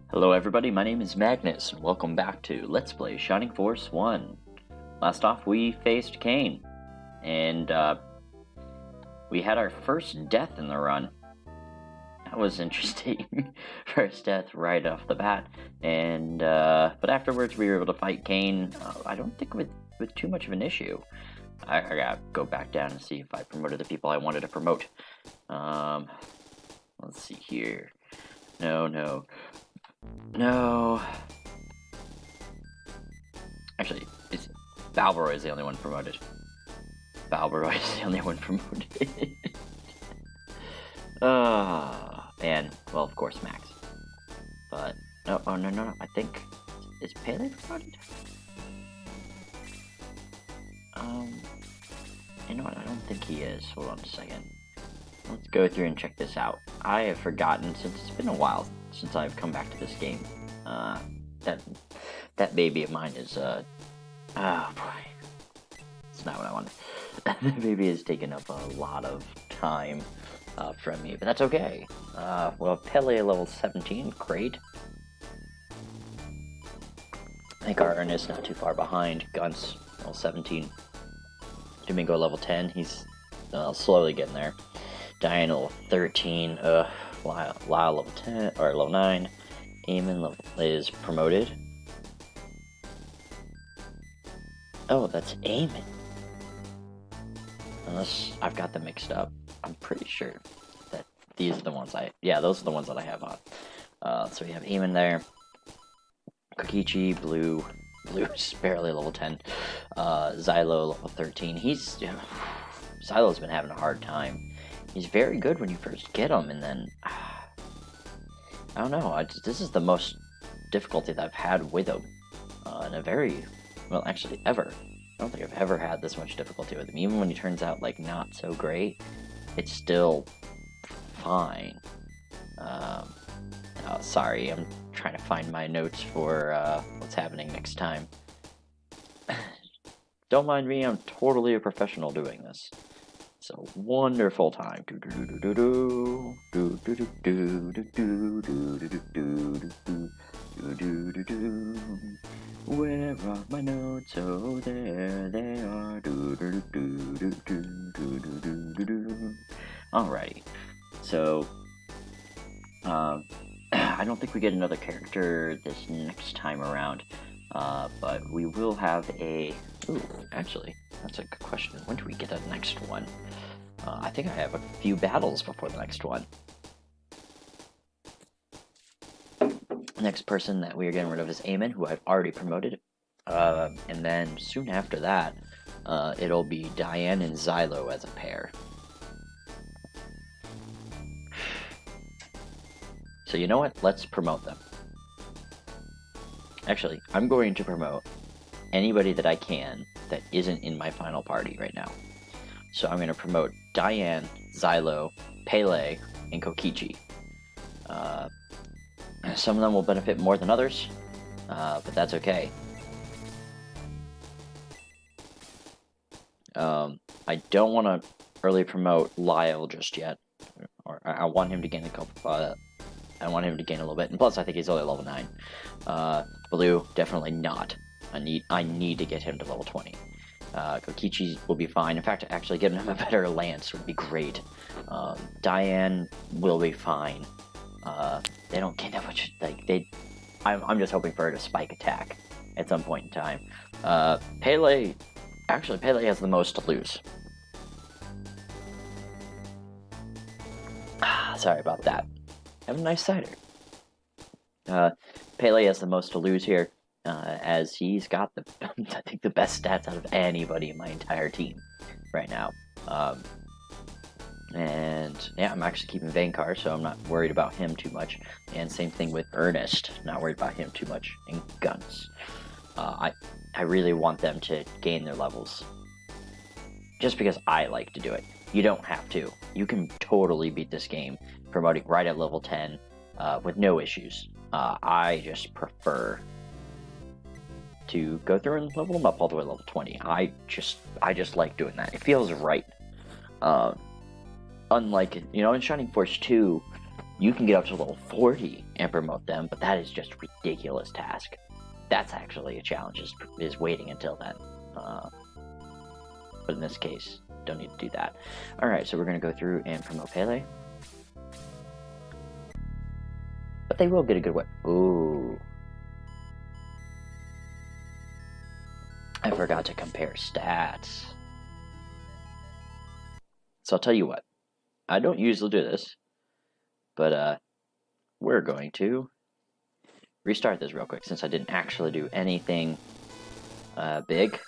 Hello everybody, my name is Magnus, and welcome back to Let's Play Shining Force 1. Last off, we faced Cain, and we had our first death in the run. That was interesting. First death right off the bat, and but afterwards we were able to fight Cain, I don't think with too much of an issue. I gotta go back down and see if I promoted the people I wanted to promote. Let's see here. No. Actually, Balborough is the only one promoted. And, well, of course, Max. But, no, I think, is Pele promoted? You know what, I don't think he is. Hold on a second. Let's go through and check this out. I have forgotten, since it's been a while since I've come back to this game. That baby of mine is, oh boy. It's not what I wanted. That baby has taken up a lot of time from me, but that's okay. Well, Pele level 17, great. I think our Ernest not too far behind. Guns, level 17. Domingo level 10, he's slowly getting there. Diana level 13, Lyle level 10, or level 9. Eamon is promoted. Oh, that's Eamon. Unless I've got them mixed up. I'm pretty sure that these are the ones those are the ones that I have on. So we have Eamon there. Kokichi, Blue is barely level 10. Xylo level 13. Xylo's been having a hard time. He's very good when you first get him, and then I don't know. This is the most difficulty that I've had with him in a very actually ever. I don't think I've ever had this much difficulty with him. Even when he turns out like not so great, it's still fine. Sorry, I'm trying to find my notes for what's happening next time. Don't mind me, I'm totally a professional doing this. It's a wonderful time. Where are my notes? Oh, there they are. Alrighty. So, I don't think we get another character this next time around, but we will have a... Ooh, actually, that's a good question. When do we get a next one? I think I have a few battles before the next one. Next person that we are getting rid of is Eamon, who I've already promoted. And then soon after that, it'll be Diane and Xylo as a pair. So you know what? Let's promote them. Actually, I'm going to promote anybody that I can that isn't in my final party right now. So I'm going to promote Diane, Xylo, Pele, and Kokichi. Some of them will benefit more than others, but that's okay. I don't want to early promote Lyle just yet. Or I want him to gain a couple. I want him to gain a little bit, and plus I think he's only level 9. Blue, definitely not. I need to get him to level 20. Kokichi will be fine. In fact, actually getting him a better lance would be great. Diane will be fine. They don't get that much, I'm just hoping for her to spike attack at some point in time. Pele has the most to lose. Sorry about that. Have a nice cider. Pele has the most to lose here, as he's got I think the best stats out of anybody in my entire team right now. And yeah, I'm actually keeping Vankar, so I'm not worried about him too much. And same thing with Ernest, not worried about him too much. And Guns, I really want them to gain their levels, just because I like to do it. You don't have to. You can totally beat this game promoting right at level 10 with no issues. I just prefer to go through and level them up all the way to level 20. I just like doing that. It feels right. Unlike, in Shining Force 2, You can get up to level 40 and promote them, but that is just a ridiculous task. That's actually a challenge, is waiting until then. But in this case, don't need to do that. Alright, so we're going to go through and promote Pele. But they will get a good weapon. Ooh. I forgot to compare stats. So I'll tell you what. I don't usually do this. But we're going to restart this real quick since I didn't actually do anything big.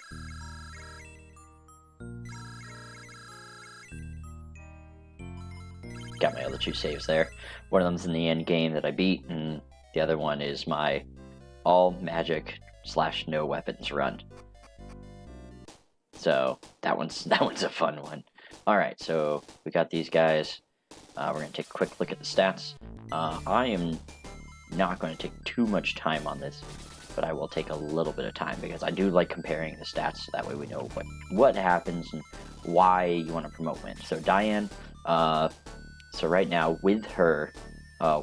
Got my other 2 saves there. One of them's in the end game that I beat, and the other one is my all magic / no weapons run. So that one's a fun one. All right, so we got these guys. We're going to take a quick look at the stats. I am not going to take too much time on this, but I will take a little bit of time because I do like comparing the stats, so that way we know what happens and why you want to promote wins. So Diane, so right now with her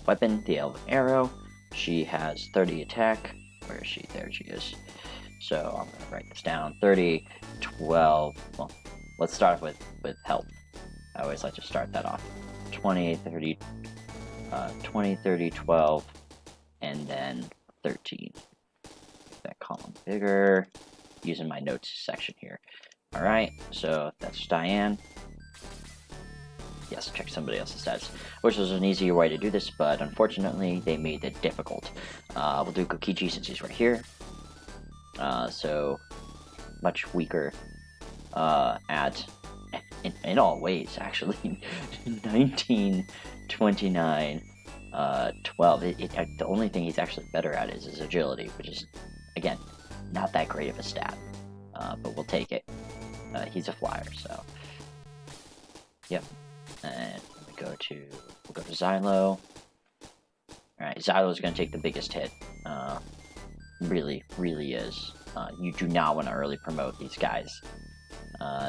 weapon, the Elven Arrow, she has 30 attack. Where is she? There she is. So I'm going to write this down. 30, 12, well, let's start with health. I always like to start that off. 20, 30, 12, and then 13. Make that column bigger, using my notes section here. Alright, so that's Diane. Yes, check somebody else's stats. Which was an easier way to do this, but unfortunately they made it difficult. We'll do Kokichi since he's right here. So, much weaker in all ways, actually. 19, 29, 12. The only thing he's actually better at is his agility, which is, again, not that great of a stat. But we'll take it. He's a flyer, so. Yep. And we'll go to Xylo. Alright, Xylo's going to take the biggest hit. Really is. You do not want to early promote these guys.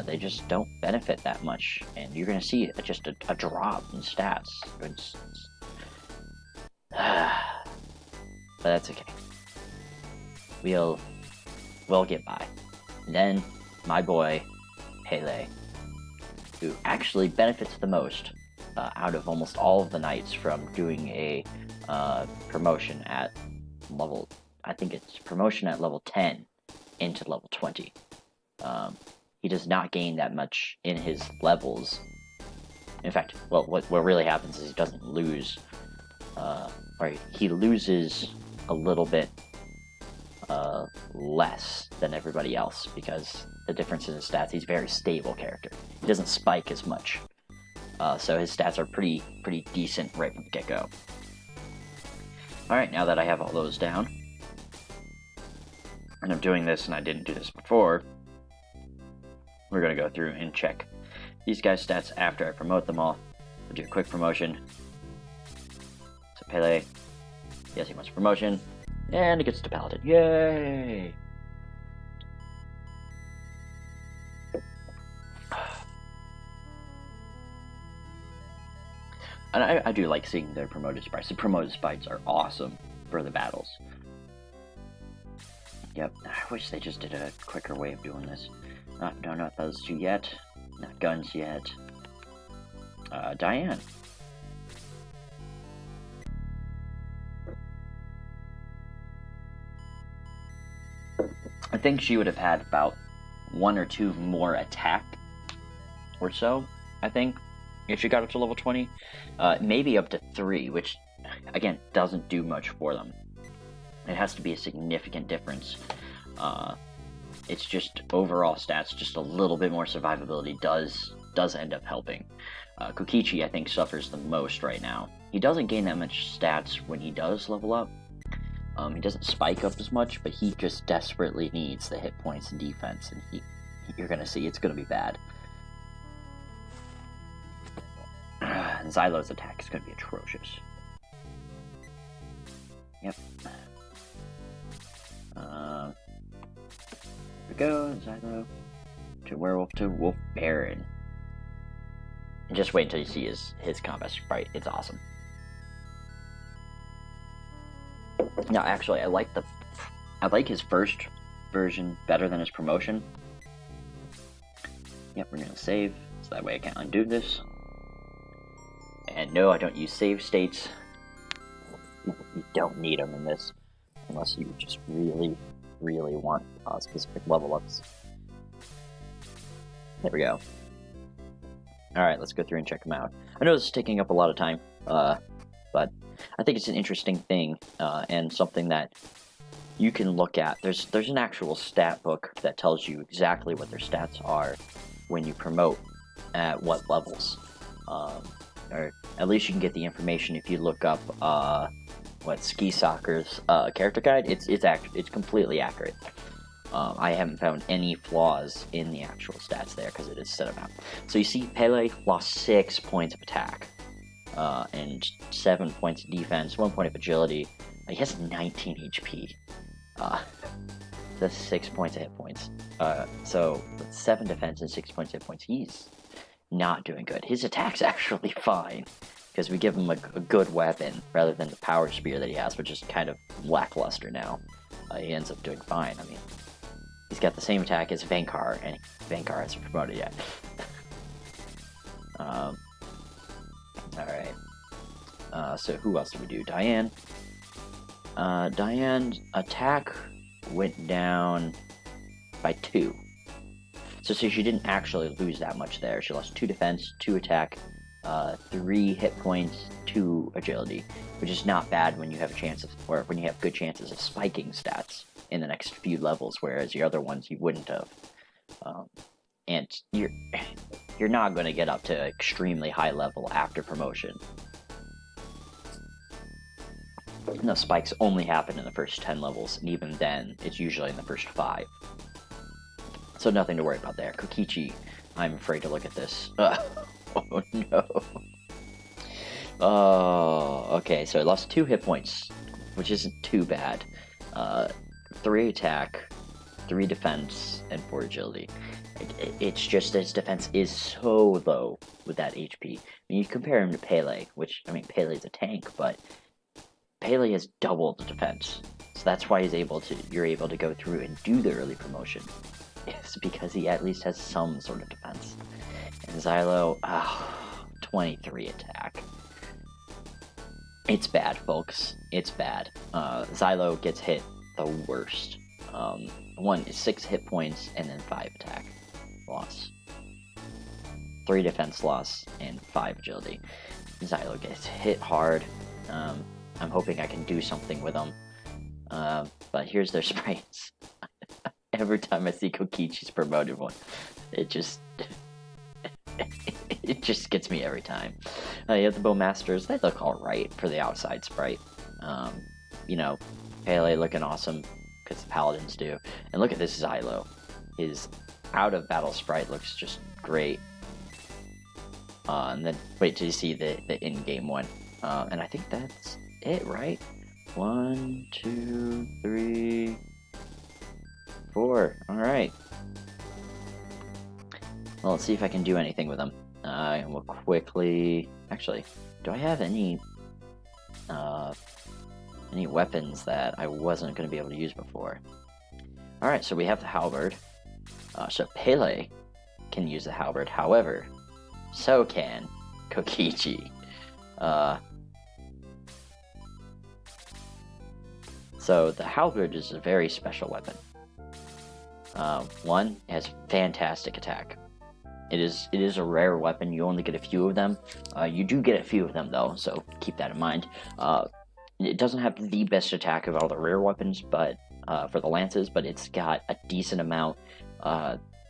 They just don't benefit that much, and you're going to see just a drop in stats. But that's okay. We'll get by. And then, my boy, Pele, who actually benefits the most out of almost all of the knights from doing a promotion at level, I think it's promotion at level 10 into level 20. He does not gain that much in his levels. In fact, well, what really happens is he doesn't lose, or he loses a little bit less than everybody else because the difference in his stats. He's a very stable character. He doesn't spike as much, so his stats are pretty decent right from the get-go. All right, now that I have all those down, and I'm doing this, and I didn't do this before, we're going to go through and check these guys' stats after I promote them all. We'll do a quick promotion. So Pele, yes, he wants promotion, and he gets to Paladin. Yay! And I do like seeing their promoted sprites. The promoted sprites are awesome for the battles. Yep, I wish they just did a quicker way of doing this. No, not those two yet. Not guns yet. Diane. I think she would have had about 1 or 2 more attack or so, I think, if she got up to level 20. Maybe up to 3, which, again, doesn't do much for them. It has to be a significant difference. It's just overall stats, just a little bit more survivability does end up helping. Kokichi, I think, suffers the most right now. He doesn't gain that much stats when he does level up. He doesn't spike up as much, but he just desperately needs the hit points and defense, and you're going to see it's going to be bad. And Xylo's attack is going to be atrocious. Yep. Here we go, Xylo. To Werewolf to Wolf Baron. And just wait until you see his combat sprite. It's awesome. Now, actually, I like his first version better than his promotion. Yep, we're gonna save, so that way I can't undo this. And no, I don't use save states. You don't need them in this, unless you just really, really want specific level ups. There we go. Alright, let's go through and check them out. I know this is taking up a lot of time, but I think it's an interesting thing, and something that you can look at. There's an actual stat book that tells you exactly what their stats are when you promote at what levels. Or at least you can get the information if you look up Ski Soccer's character guide. It's completely accurate. I haven't found any flaws in the actual stats there because it is set up out. So you see Pele lost 6 points of attack, and 7 points of defense, 1 point of agility. He has 19 HP. That's 6 points of hit points. So with 7 defense and 6 points of hit points, he's not doing good. His attack's actually fine, because we give him a good weapon rather than the power spear that he has, which is kind of lackluster now. He ends up doing fine. I mean, he's got the same attack as Vankar, and Vankar hasn't promoted yet. Alright. So who else did we do? Diane. Diane's attack went down by 2. So she didn't actually lose that much there. She lost 2 defense, 2 attack, 3 hit points, 2 agility, which is not bad when you have a chance of, or when you have good chances of spiking stats in the next few levels, whereas the other ones you wouldn't have. And you're not going to get up to extremely high level after promotion. No, spikes only happen in the first 10 levels, and even then, it's usually in the first 5. So nothing to worry about there. Kokichi, I'm afraid to look at this. Oh no. Oh, okay, so I lost 2 hit points, which isn't too bad. 3 attack, 3 defense, and 4 agility. It's just that his defense is so low with that HP. I mean, you compare him to Pele, which, I mean, Pele's a tank, but Pele has double the defense. So that's why you're able to go through and do the early promotion. It's because he at least has some sort of defense. And Xylo, 23 attack. It's bad, folks. It's bad. Xylo gets hit the worst. 6 hit points and then 5 attack loss. 3 defense loss and 5 agility. Xylo gets hit hard. I'm hoping I can do something with them. But here's their sprites. Every time I see Kokichi's promoted one, it just gets me every time. You have the Bowmasters. They look alright for the outside sprite. You know, Pele looking awesome, because the Paladins do. And look at this Xylo. His out-of-battle sprite looks just great. And then, wait till you see the in-game one. And I think that's it, right? 1, 2, 3, 4. Alright. Well, let's see if I can do anything with them. And we'll quickly... Actually, do I have any weapons that I wasn't going to be able to use before? Alright, so we have the halberd. So Pele can use the halberd. However, so can Kokichi. So the halberd is a very special weapon. One, it has fantastic attack. It is a rare weapon. You only get a few of them. You do get a few of them though, so keep that in mind. It doesn't have the best attack of all the rare weapons, but for the lances, but it's got a decent amount.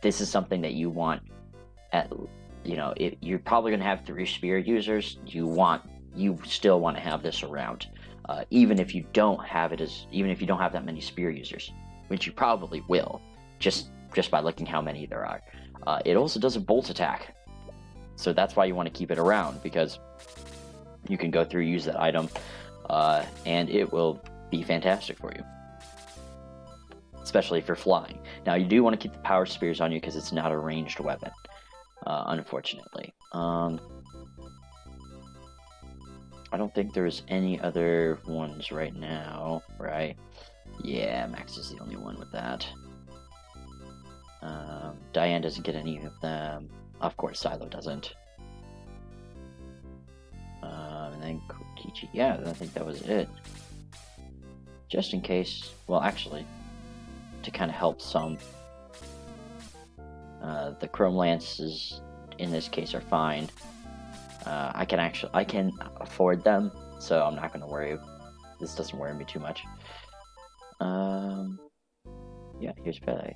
This is something that you want. You're probably gonna have 3 spear users. You still want to have this around, even if you don't have that many spear users, which you probably will, just by looking how many there are. It also does a bolt attack, so that's why you want to keep it around, because you can go through, use that item, and it will be fantastic for you, especially if you're flying. Now, you do want to keep the power spears on you because it's not a ranged weapon, unfortunately. I don't think there's any other ones right now, right? Yeah, Max is the only one with that. Diane doesn't get any of them. Of course, Silo doesn't. And then Kokichi. Yeah, I think that was it. Just in case. Well, actually, to kind of help some, the Chrome Lances in this case are fine. I can afford them, so I'm not going to worry. This doesn't worry me too much. Yeah, here's Pele.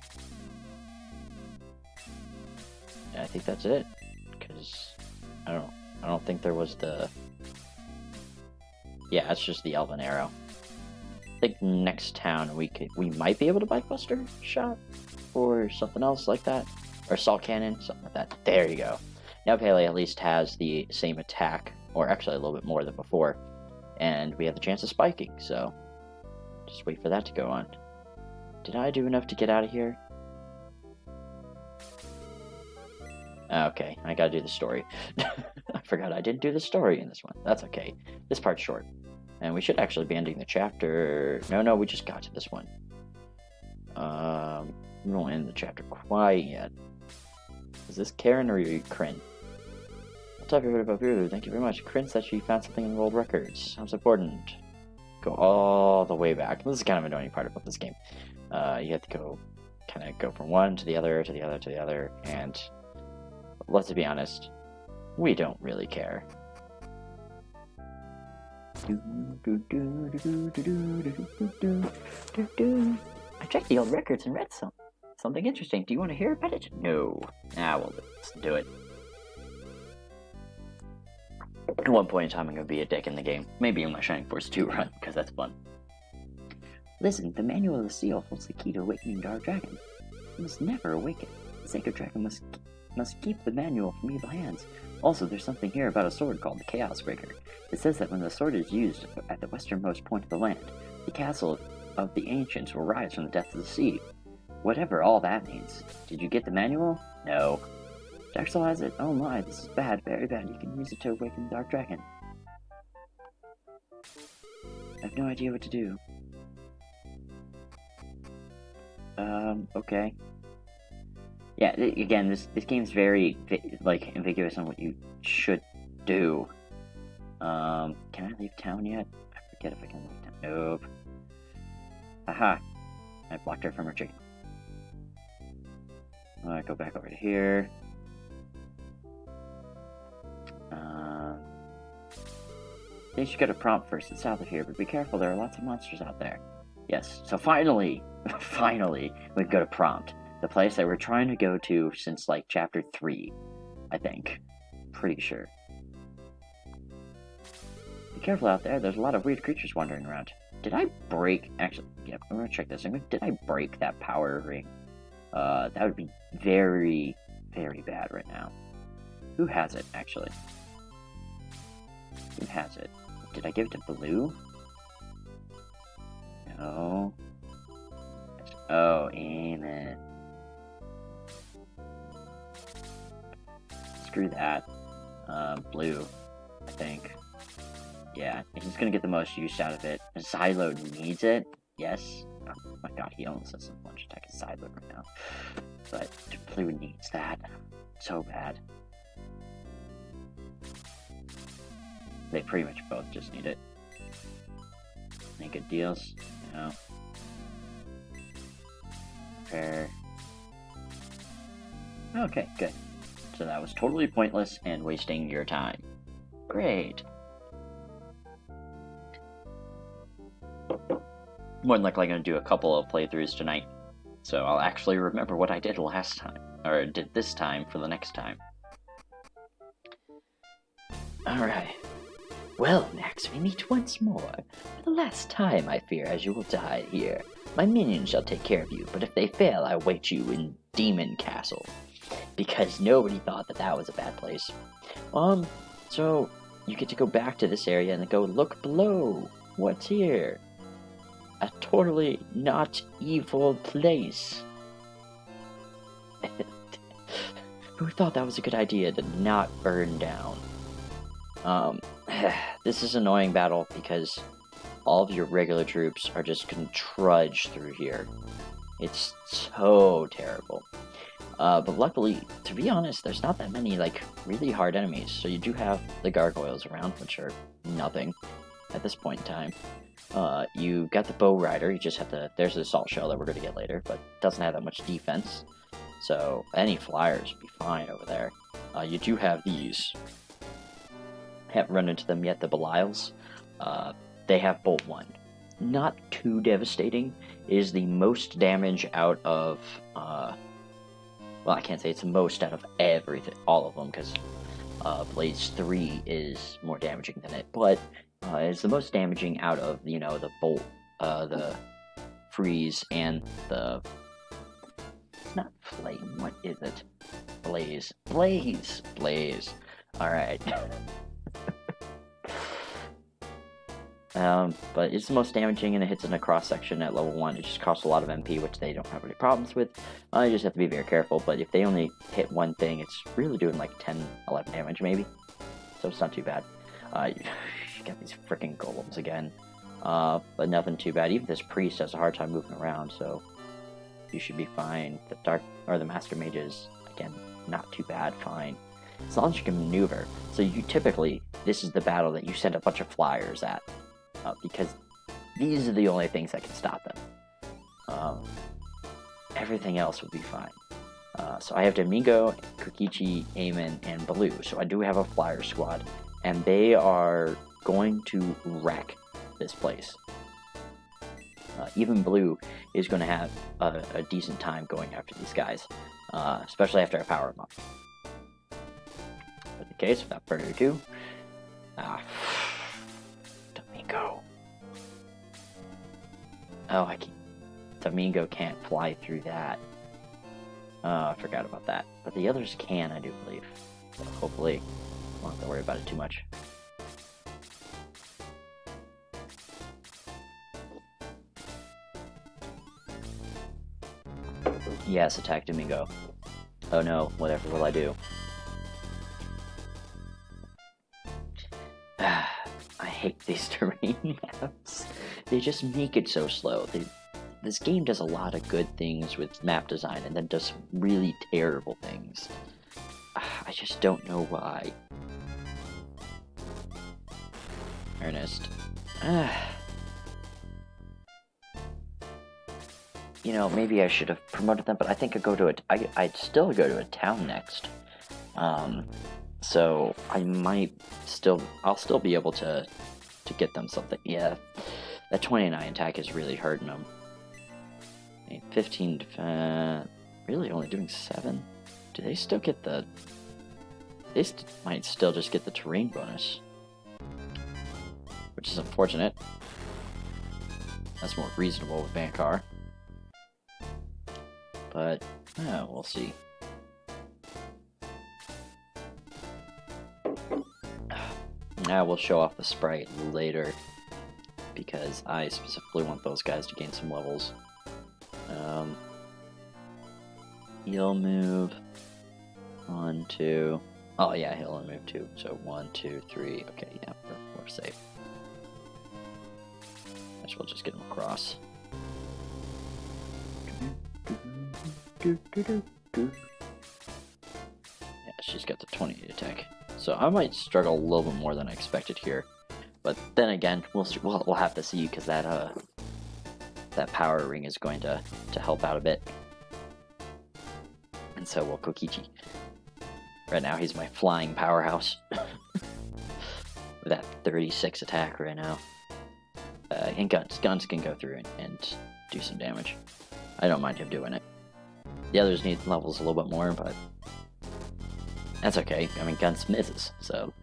I think that's it, because I don't think there was the. Yeah, it's just the Elven Arrow. I think next town we might be able to buy Cluster Shot or something else like that, or Salt Cannon, something like that. There you go. Now Pele at least has the same attack, or actually a little bit more than before, and we have the chance of spiking. So just wait for that to go on. Did I do enough to get out of here? Okay, I gotta do the story. I forgot I didn't do the story in this one. That's okay. This part's short. And we should actually be ending the chapter. No, we just got to this one. We won't end the chapter quite yet. Is this Karen or Kryn? What's up, everybody, about you? Thank you very much. Kryn said she found something in world records. Sounds important. Go all the way back. This is kind of an annoying part about this game. You have to go from one to the other, to the other, to the other, and let's be honest, we don't really care. I checked the old records and read something interesting. Do you want to hear about it? No. Well, let's do it. At one point in time, I'm going to be a dick in the game. Maybe in my Shining Force 2 run, because that's fun. Listen, the Manual of the Seal holds the key to awakening Dark Dragon. You must never awaken. The Sacred Dragon must keep the manual from evil hands. Also, there's something here about a sword called the Chaos Breaker. It says that when the sword is used at the westernmost point of the land, the castle of the ancients will rise from the depths of the sea. Whatever all that means. Did you get the manual? No. Dark Soul has it. Oh my, this is bad, very bad. You can use it to awaken the Dark Dragon. I have no idea what to do. Okay. Yeah, again, this game's very, ambiguous on what you should do. Can I leave town yet? I forget if I can leave town. Nope. Aha! I blocked her from her chicken. Alright, go back over to here. I think you should go to Prompt first. It's south of here, but be careful, there are lots of monsters out there. Yes, so finally, we go to Prompt. The place that we're trying to go to since, Chapter 3, I think. Pretty sure. Be careful out there, there's a lot of weird creatures wandering around. Did I break... Actually, yeah, I'm gonna check this. Did I break that power ring? That would be very, very bad right now. Who has it, actually? Who has it? Did I give it to Blue? No. Oh, amen. Screw that. Blue, I think. Yeah, he's gonna get the most use out of it. Xylo needs it. Yes. Oh my god, he almost has a lunge attack as Xylo right now. But Blue needs that. So bad. They pretty much both just need it. Any good deals? No. Fair. Okay, good. So that was totally pointless and wasting your time. Great. More than likely going to do a couple of playthroughs tonight. So I'll actually remember what I did last time. Or did this time for the next time. Alright. Well, Max, we meet once more. For the last time, I fear, as you will die here. My minions shall take care of you, but if they fail, I await you in Demon Castle. Because nobody thought that was a bad place. So you get to go back to this area and go look below. What's here? A totally not evil place. Who thought that was a good idea to not burn down? this is an annoying battle because all of your regular troops are just gonna trudge through here. It's so terrible. But luckily, to be honest, there's not that many, like, really hard enemies. So you do have the gargoyles around, which are nothing at this point in time. You got the bow rider, you just have to... There's the assault shell that we're going to get later, but doesn't have that much defense. So any flyers would be fine over there. You do have these. Haven't run into them yet, the Belials. They have Bolt 1. Not too devastating. It is the most damage out of... well, I can't say it's the most out of everything, all of them, because Blaze 3 is more damaging than it, but it's the most damaging out of, you know, the Bolt, the Freeze, and the... It's not Flame, what is it? Blaze. Blaze! Blaze. Alright. But it's the most damaging, and it hits in a cross-section at level 1. It just costs a lot of MP, which they don't have any problems with. You just have to be very careful, but if they only hit one thing, it's really doing like 10, 11 damage, maybe. So it's not too bad. You got these freaking golems again. But nothing too bad. Even this priest has a hard time moving around, so you should be fine. The master mages, again, not too bad, fine. As long as you can maneuver. So you typically, this is the battle that you send a bunch of flyers at. Because these are the only things that can stop them. Everything else would be fine. So I have Domingo, Kokichi, Eamon, and Blue. So I do have a flyer squad, and they are going to wreck this place. Even Blue is going to have a decent time going after these guys, especially after I power them up. But in case, without further ado, Domingo. Oh, Domingo can't fly through that. I forgot about that. But the others can, I do believe. So hopefully, I won't have to worry about it too much. Yes, attack Domingo. Oh no, whatever will I do? I hate these terrain maps. They just make it so slow. This game does a lot of good things with map design and then does some really terrible things. I just don't know why. Ernest. You know, maybe I should have promoted them, but I think I'd still go to a town next. So I'll still be able to get them something. Yeah, that 29 attack is really hurting them. 15 defense, really only doing 7? Do they still get the... They might still just get the terrain bonus. Which is unfortunate. That's more reasonable with Bankar. But, we'll see. We'll show off the sprite later, because I specifically want those guys to gain some levels. He'll move 1, 2. Oh yeah, he'll only move 2. So 1, 2, 3. Okay, yeah, we're safe. I guess we'll just get him across. Yeah, she's got the 28 attack. So I might struggle a little bit more than I expected here, but then again, we'll have to see, because that power ring is going to help out a bit. And so will Kokichi. Right now, he's my flying powerhouse. With that 36 attack right now. And guns can go through and do some damage. I don't mind him doing it. The others need levels a little bit more, but that's okay. I mean, guns misses, so.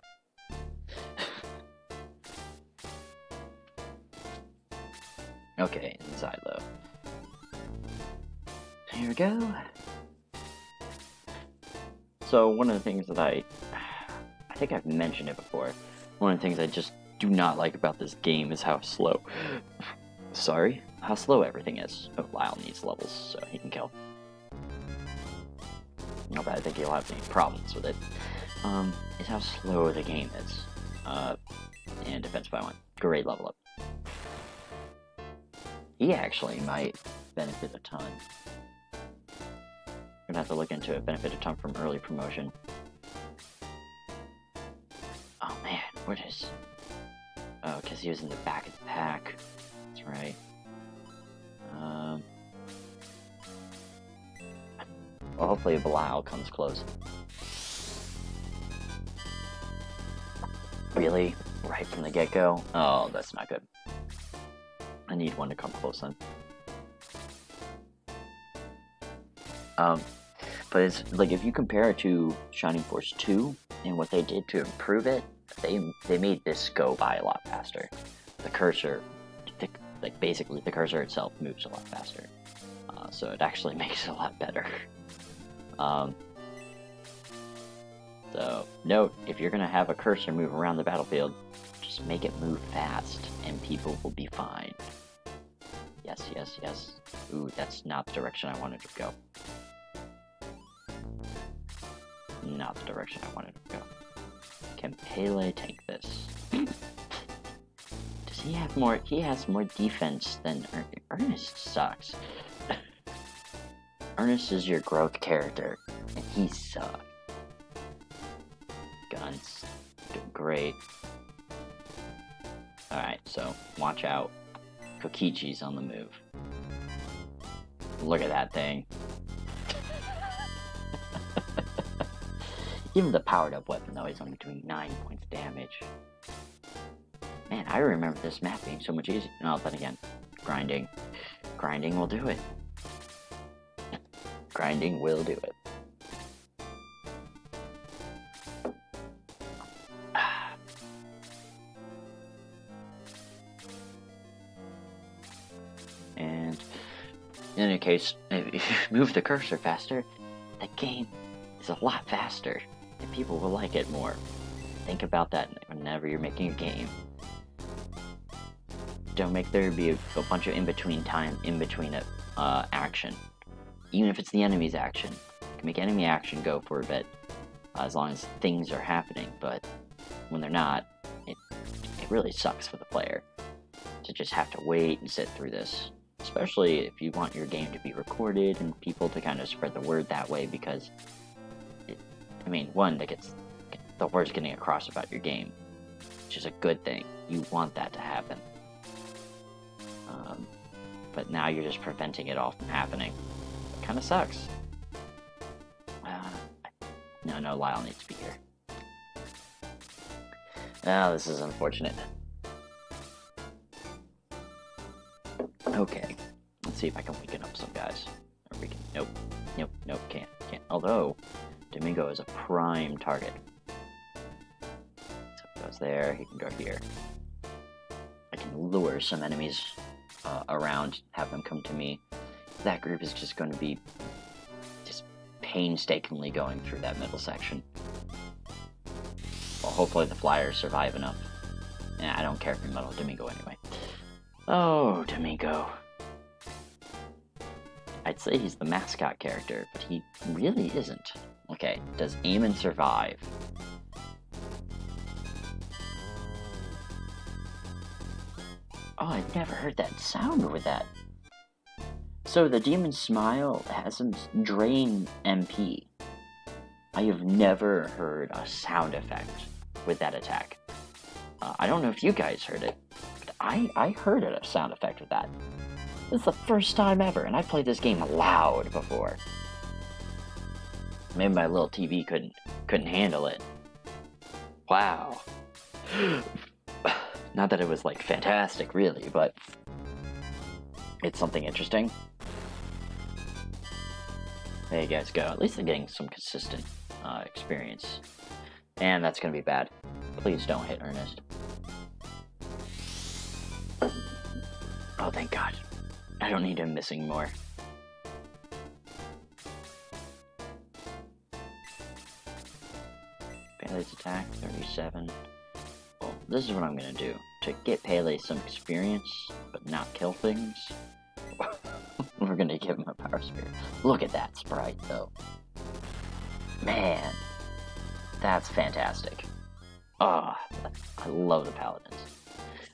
Okay, inside though. Here we go. So one of the things that I think I've mentioned it before. One of the things I just do not like about this game is how slow. Sorry, how slow everything is. Oh, Lyle needs levels, so he can kill. Not that I think he'll have any problems with it. Is how slow the game is. by 1. Great level up. He actually might benefit a ton. We're gonna have to look into it. Benefit a ton from early promotion. Oh man, what is... Oh, because he was in the back of the pack. That's right. Well, hopefully Blau comes close. Really? Right from the get-go? Oh, that's not good. I need one to come close then. But it's like, if you compare it to Shining Force 2 and what they did to improve it, they made this go by a lot faster. The cursor, like basically the cursor itself moves a lot faster. So it actually makes it a lot better. So note, if you're gonna have a cursor move around the battlefield, just make it move fast and people will be fine. Yes, yes, yes. Ooh, that's not the direction I wanted to go. Not the direction I wanted to go. Can Pele take this? Does he have more? He has more defense than Ernest sucks. Ernest is your growth character, and he sucks. Guns. Great. Alright, so watch out. Kokichi's on the move. Look at that thing. Even the powered up weapon though is only doing 9 points damage. Man, I remember this map being so much easier. No, then again, grinding. Grinding will do it. Grinding will do it. And in any case, if you move the cursor faster, the game is a lot faster, and people will like it more. Think about that whenever you're making a game. Don't make there be a bunch of in-between time, in-between action. Even if it's the enemy's action. You can make enemy action go for a bit, as long as things are happening, but when they're not, it really sucks for the player to just have to wait and sit through this. Especially if you want your game to be recorded and people to kind of spread the word that way, because one, that gets the word's getting across about your game, which is a good thing. You want that to happen. But now you're just preventing it all from happening. It kind of sucks. No, Lyle needs to be here. Oh, this is unfortunate. Okay, let's see if I can weaken up some guys. Or we can, nope, can't. Although, Domingo is a prime target. So he goes there, he can go here. I can lure some enemies around, have them come to me. That group is just going to be just painstakingly going through that middle section. Well, hopefully the flyers survive enough. I don't care if you muddle Domingo anyway. Oh, Domingo. I'd say he's the mascot character, but he really isn't. Okay, does Eamon survive? Oh, I've never heard that sound with that. So the Demon Smile has him drain MP. I have never heard a sound effect with that attack. I don't know if you guys heard it, but I heard a sound effect with that. This is the first time ever, and I've played this game loud before. Maybe my little TV couldn't handle it. Wow. Not that it was, like, fantastic, really, but it's something interesting. There you guys go. At least they're getting some consistent experience. And that's gonna be bad. Please don't hit Ernest. Oh, thank God. I don't need him missing more. Pele's attack, 37. Well, this is what I'm gonna do. To get Pele some experience, but not kill things, we're gonna give him a power spear. Look at that sprite, though. Man, that's fantastic. Ah, oh, I love the paladins.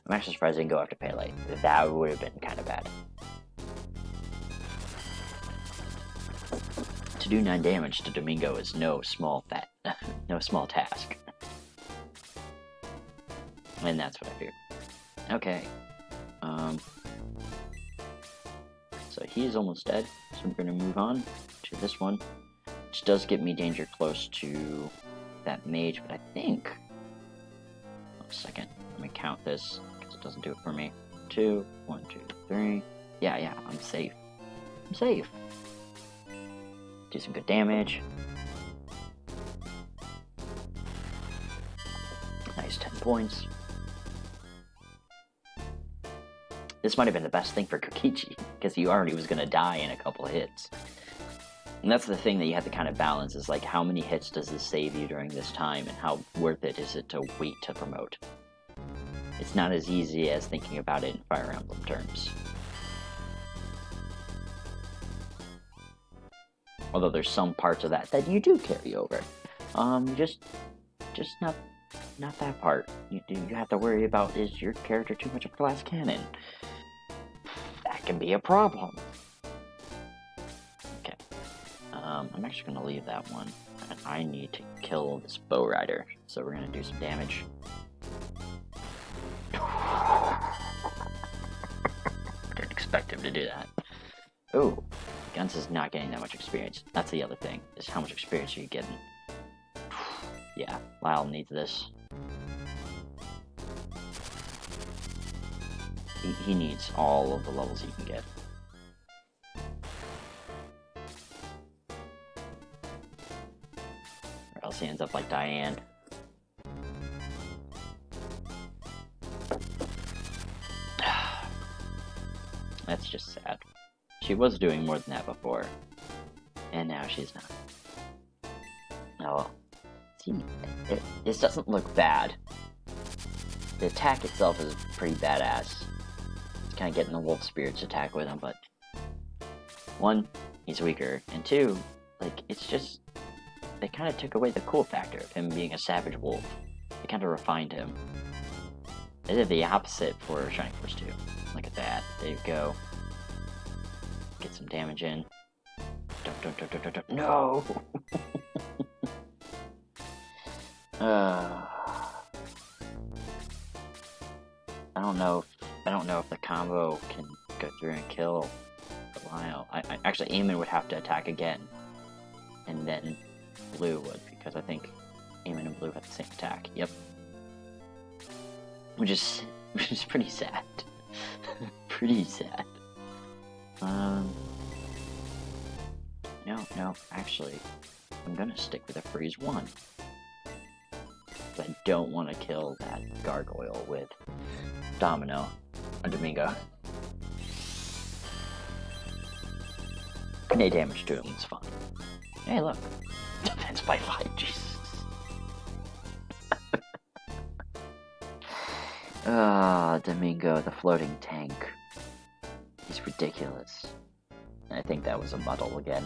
I'm actually surprised I didn't go after Pele. That would have been kind of bad. To do 9 damage to Domingo is no small task. And that's what I feared. Okay. So he's almost dead, so I'm going to move on to this one, which does get me danger close to that mage, but I think... One second, let me count this, because it doesn't do it for me. 2, 1, 2, 3... Yeah, I'm safe. I'm safe. Do some good damage. Nice 10 points. This might have been the best thing for Kokichi, because he already was going to die in a couple of hits. And that's the thing that you have to kind of balance, is like, how many hits does this save you during this time, and how worth it is it to wait to promote? It's not as easy as thinking about it in Fire Emblem terms. Although there's some parts of that you do carry over. Just not that part. You have to worry about, is your character too much of a glass cannon? That can be a problem. Okay. I'm actually going to leave that one. And I need to kill this bow rider. So we're going to do some damage. Didn't expect him to do that. Oh, Guns is not getting that much experience. That's the other thing, is how much experience are you getting? Yeah, Lyle needs this. He needs all of the levels he can get. Or else he ends up like Diane. That's just sad. She was doing more than that before. And now she's not. Oh well. See, this doesn't look bad. The attack itself is pretty badass. It's kind of getting the wolf spirits attack with him, but... 1, he's weaker, and 2, like, it's just... They kind of took away the cool factor of him being a savage wolf. They kind of refined him. They did the opposite for Shining Force 2. Look at that. There you go. Get some damage in. Don't. No! I don't know if the combo can go through and kill Lyle. Actually, Eamon would have to attack again, and then Blue would, because I think Eamon and Blue have the same attack. Yep. Which is pretty sad. Pretty sad. No, actually, I'm gonna stick with a freeze 1. I don't want to kill that gargoyle with Domino or Domingo. 8 damage to him, it's fine. Hey, look. Defense by 5, Jesus. Domingo, the floating tank. He's ridiculous. I think that was a muddle again.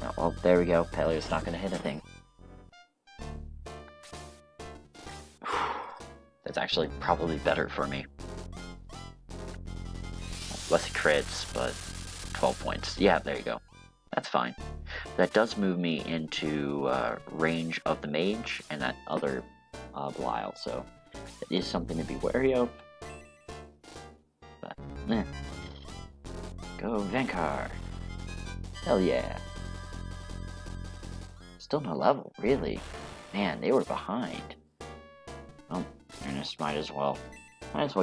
Oh, well, there we go. Pele's not gonna hit a thing. That's actually probably better for me. Less crits, but 12 points. Yeah, there you go. That's fine. That does move me into range of the mage and that other Belial, so it is something to be wary of. But, Go Vankar. Hell yeah. Still no level, really. Man, they were behind. Oh, Ernest might as well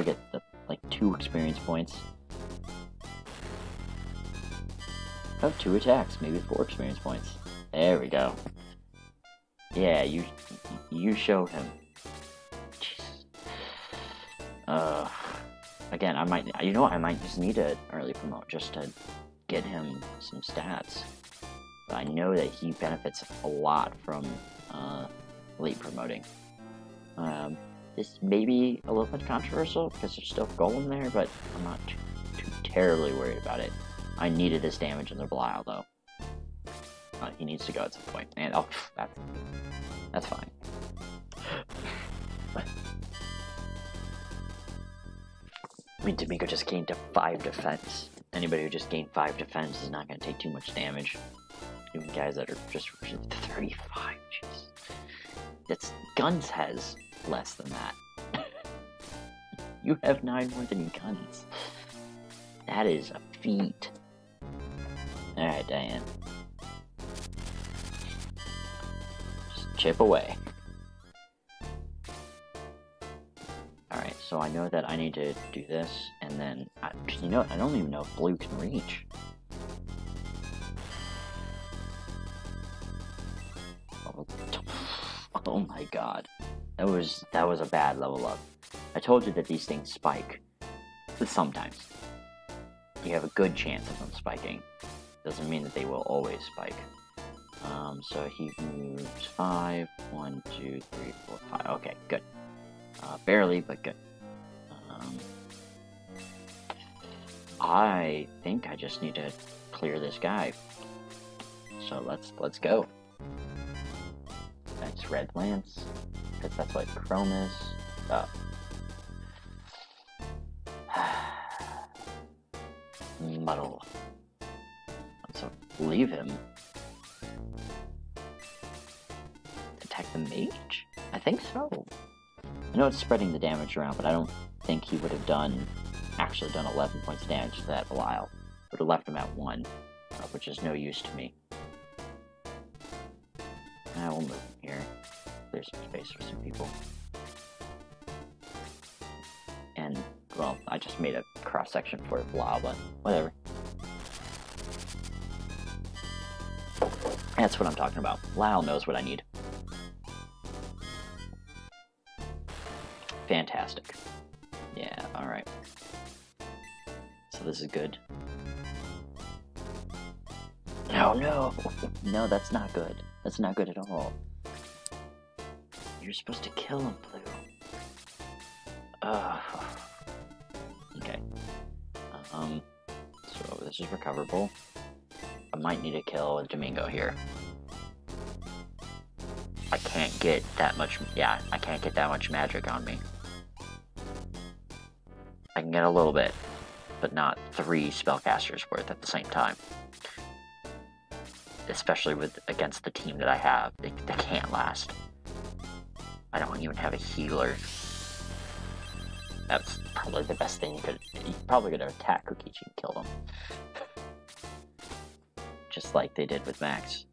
get the, like, 2 experience points. Oh, 2 attacks, maybe 4 experience points. There we go. Yeah, you showed him. Jesus. Again, I might just need an early promote just to get him some stats. But I know that he benefits a lot from late promoting. This may be a little bit controversial because there's still Golem there, but I'm not too terribly worried about it. I needed this damage in the Belial, though. He needs to go at some point. And, oh, that's fine. I mean, D'Amico just gained a 5 defense. Anybody who just gained 5 defense is not going to take too much damage. Even guys that are just 35, jeez. Guns has less than that. You have 9 more than guns. That is a feat. Alright, Diane. Just chip away. Alright, so I know that I need to do this, and then, you know, I don't even know if blue can reach. Oh my god. That was a bad level up. I told you that these things spike. But sometimes. You have a good chance of them spiking. Doesn't mean that they will always spike. So he moves 5. 1, 2, 3, 4, 5. Okay, good. Barely, but good. I think I just need to clear this guy. So let's go. Nice red lance, because that's what chrome is. Oh. Muddle. So leave him. Attack the mage? I think so. I know it's spreading the damage around, but I don't think he would have actually done 11 points of damage to that Belial. Would have left him at 1, which is no use to me. We'll move here. There's some space for some people. And, well, I just made a cross-section for it, blah, but whatever. That's what I'm talking about. Lyle knows what I need. Fantastic. Yeah, alright. So this is good. Oh no! No, that's not good. That's not good at all. You're supposed to kill him, Blue. Okay. So this is recoverable. I might need to kill a Domingo here. I can't get that much, yeah, I can't get that much magic on me. I can get a little bit, but not 3 spellcasters worth at the same time. Especially against the team that I have. They can't last. I don't even have a healer. That's probably the best thing you could... You probably could attack Kokichi and kill them. Just like they did with Max.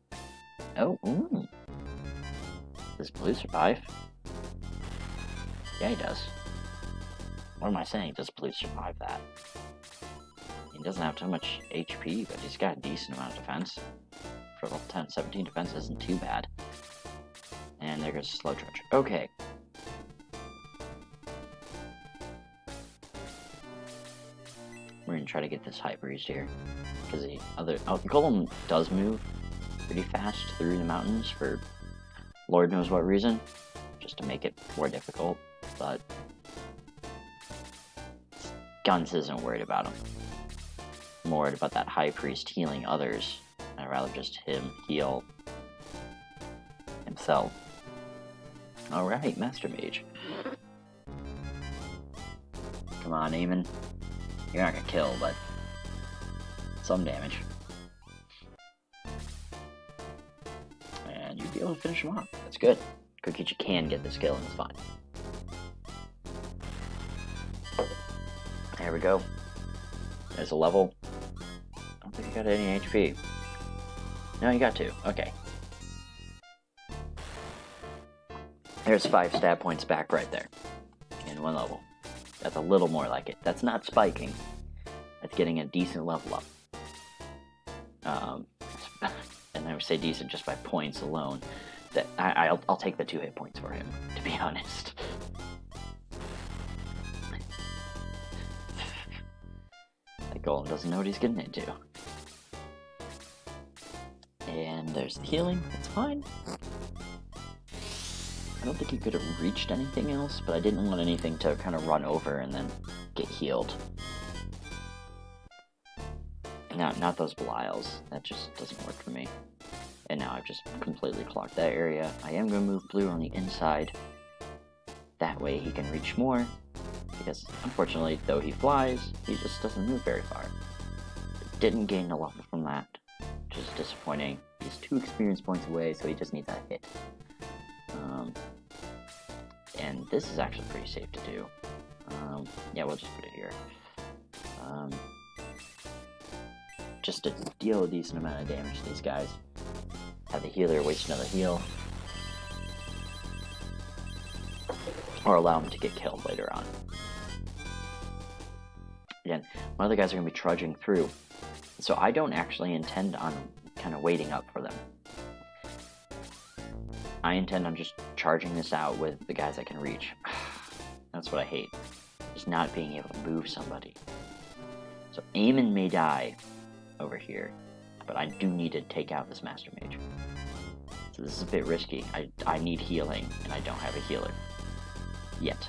Oh, ooh. Does Blue survive? Yeah, he does. What am I saying? Does Blue survive that? He doesn't have too much HP, but he's got a decent amount of defense. For level 10, 17 defense isn't too bad. And there goes a slow charge. Okay. We're gonna try to get this high breeze here. Because the Golem does move pretty fast through the mountains for Lord knows what reason. Just to make it more difficult. But Guns isn't worried about him. I'm worried about that High Priest healing others. I'd rather just him heal himself. Alright, Master Mage. Come on, Eamon. You're not gonna kill, but some damage. And you'd be able to finish him off. That's good. Kokichi can get this kill and it's fine. There we go. There's a level. I don't think he got any HP. No, you got 2. Okay. There's 5 stat points back right there. In 1 level. That's a little more like it. That's not spiking. That's getting a decent level up. And I would say decent just by points alone. That I'll take the 2 hit points for him, to be honest. That Golem doesn't know what he's getting into. And there's the healing. That's fine. I don't think he could have reached anything else, but I didn't want anything to kind of run over and then get healed. Not those Belials. That just doesn't work for me. And now I've just completely clogged that area. I am going to move Blue on the inside. That way he can reach more. because unfortunately, though he flies, he just doesn't move very far. Didn't gain a level from that, which is disappointing. He's 2 experience points away, so he just needs that hit. And this is actually pretty safe to do. Yeah, we'll just put it here. Just to deal a decent amount of damage to these guys. Have the healer waste another heal. Or allow him to get killed later on. Again, one of the guys are going to be trudging through. So I don't actually intend on kind of waiting up for them. I intend on just charging this out with the guys I can reach. That's what I hate. Just not being able to move somebody. So Eamon may die over here, but I do need to take out this Master Mage. So this is a bit risky. I need healing, and I don't have a healer. Yet.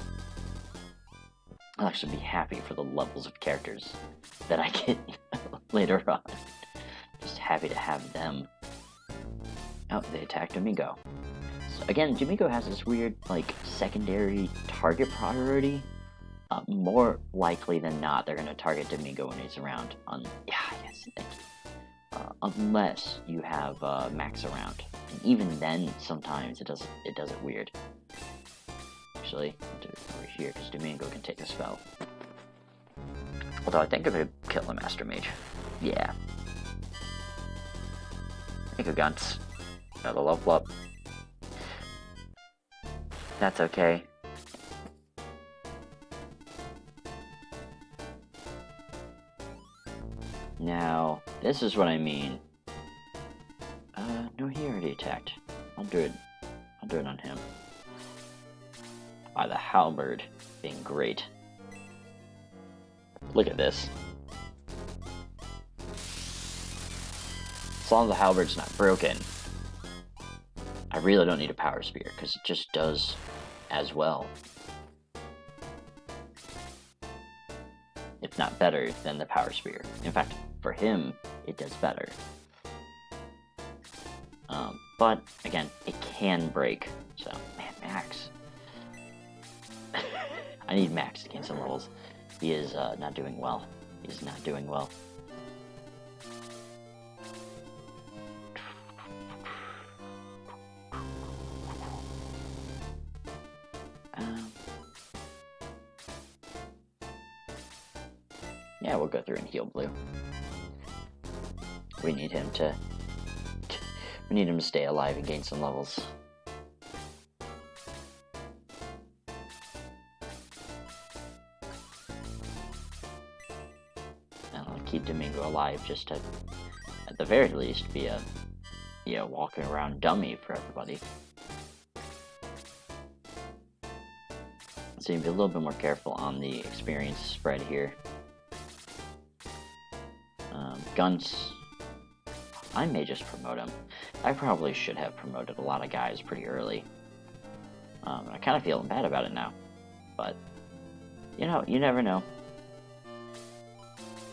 I'll actually be happy for the levels of characters that I get later on. Just happy to have them. Oh, they attacked Domingo. So again, Domingo has this weird, like, secondary target priority. More likely than not, they're going to target Domingo when he's around. Yeah, yes, thank you. Unless you have Max around. And even then, sometimes it does it weird. Actually, I'll do it over here, because Domingo can take a spell. Although I think I'm going to kill the Master Mage. Yeah. Make a Guns. Another level up. That's okay. Now, this is what I mean. No, he already attacked. I'll do it on him. The halberd being great. Look at this. As long as the halberd's not broken, I really don't need a power spear, because it just does as well, if not better, than the power spear. In fact, for him, it does better. But, again, it can break. So, man, Max. I need Max to gain some levels. He is not doing well. He's not doing well. Yeah, we'll go through and heal Blue. We need him to stay alive and gain some levels. And I'll keep Domingo alive just to, at the very least, be a, walking around dummy for everybody. So you be a little bit more careful on the experience spread here. Guns, I may just promote him. I probably should have promoted a lot of guys pretty early. And I kind of feeling bad about it now. But, you never know.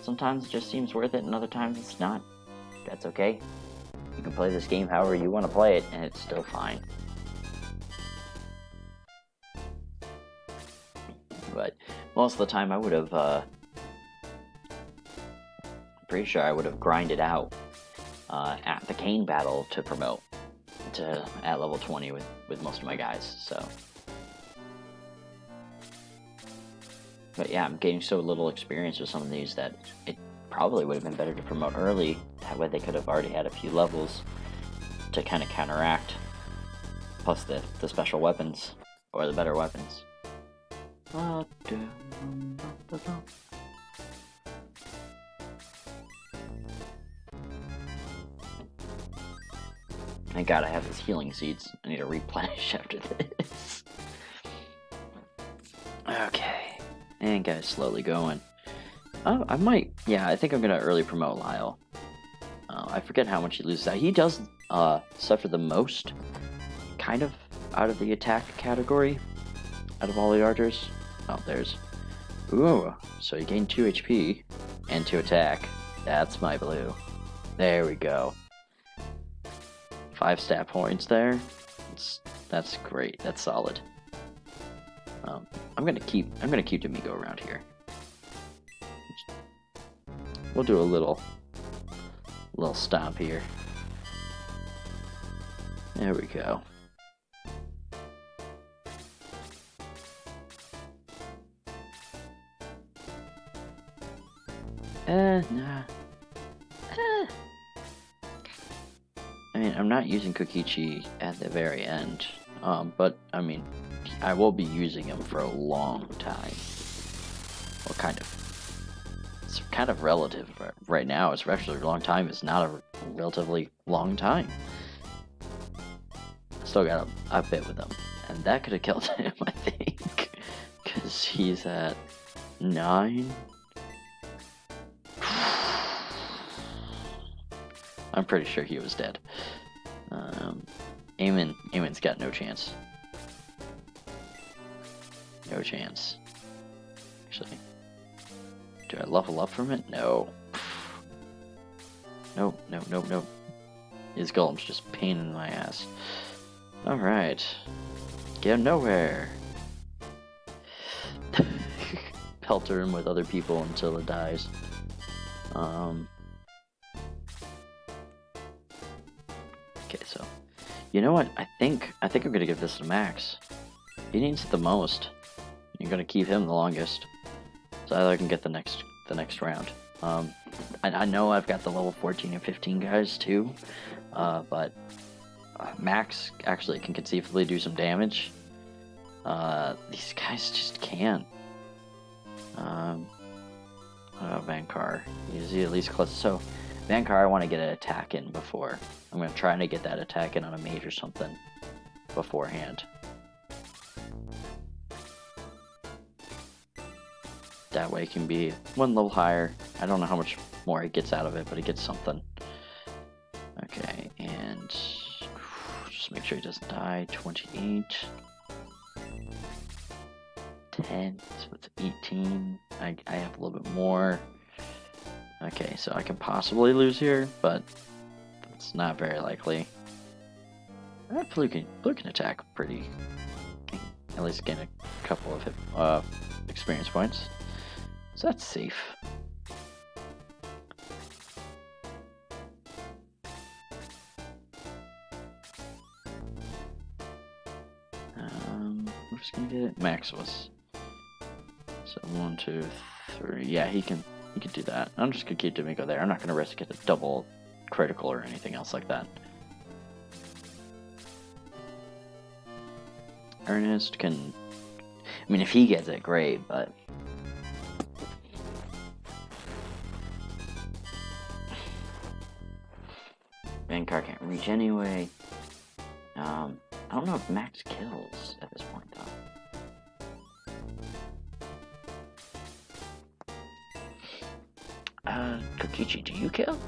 Sometimes it just seems worth it, and other times it's not. That's okay. You can play this game however you want to play it, and it's still fine. But most of the time I would have, pretty sure I would have grinded out at the Kane battle to promote at level 20 with most of my guys, so. But yeah, I'm getting so little experience with some of these that it probably would have been better to promote early. That way they could have already had a few levels to kind of counteract, plus the special weapons, or the better weapons. Thank God I have these healing seeds. I need to replenish after this. Okay. And guys, slowly going. Oh, I might. Yeah, I think I'm going to early promote Lyle. I forget how much he loses out. He does suffer the most, kind of, out of the attack category. Out of all the archers. Oh, there's... Ooh, so you gain 2 HP and 2 attack. That's my Blue. There we go. 5 stat points there. That's great. That's solid. I'm gonna keep Domingo around here. We'll do a little stop here. There we go. Nah. I mean, I'm not using Kokichi at the very end, but I mean, I will be using him for a long time. Well, kind of. It's kind of relative right now, especially a long time is not a relatively long time. Still got a bit with him, and that could have killed him, I think, because he's at 9. I'm pretty sure he was dead. Eamon's got no chance. No chance. Actually, do I level up from it? No. No. His golem's just pain in my ass. Alright. Get nowhere. Pelter him with other people until it dies. Okay, so you know what? I think I'm gonna give this to Max. He needs it the most. You're gonna keep him the longest. So I can get the next round. I know I've got the level 14 and 15 guys too, but Max actually can conceivably do some damage. These guys just can't. Vankar. Is he at least close? So, Vankar, I want to get an attack in before. I'm going to try to get that attack in on a mage or something beforehand. That way it can be one level higher. I don't know how much more it gets out of it, but it gets something. Okay, and just make sure he doesn't die. 28. 10, so it's 18. I have a little bit more. Okay, so I can possibly lose here, but it's not very likely. Blue can attack pretty. At least gain a couple of experience points. So that's safe. We're just gonna get it. Max was. So 1, 2, 3. Yeah, he can do that. I'm just gonna keep Domingo there. I'm not gonna risk it a double critical or anything else like that. Ernest can. I mean, if he gets it, great, but. Vankar can't reach anyway. I don't know if Max kills at this point, though. Kokichi, do you kill?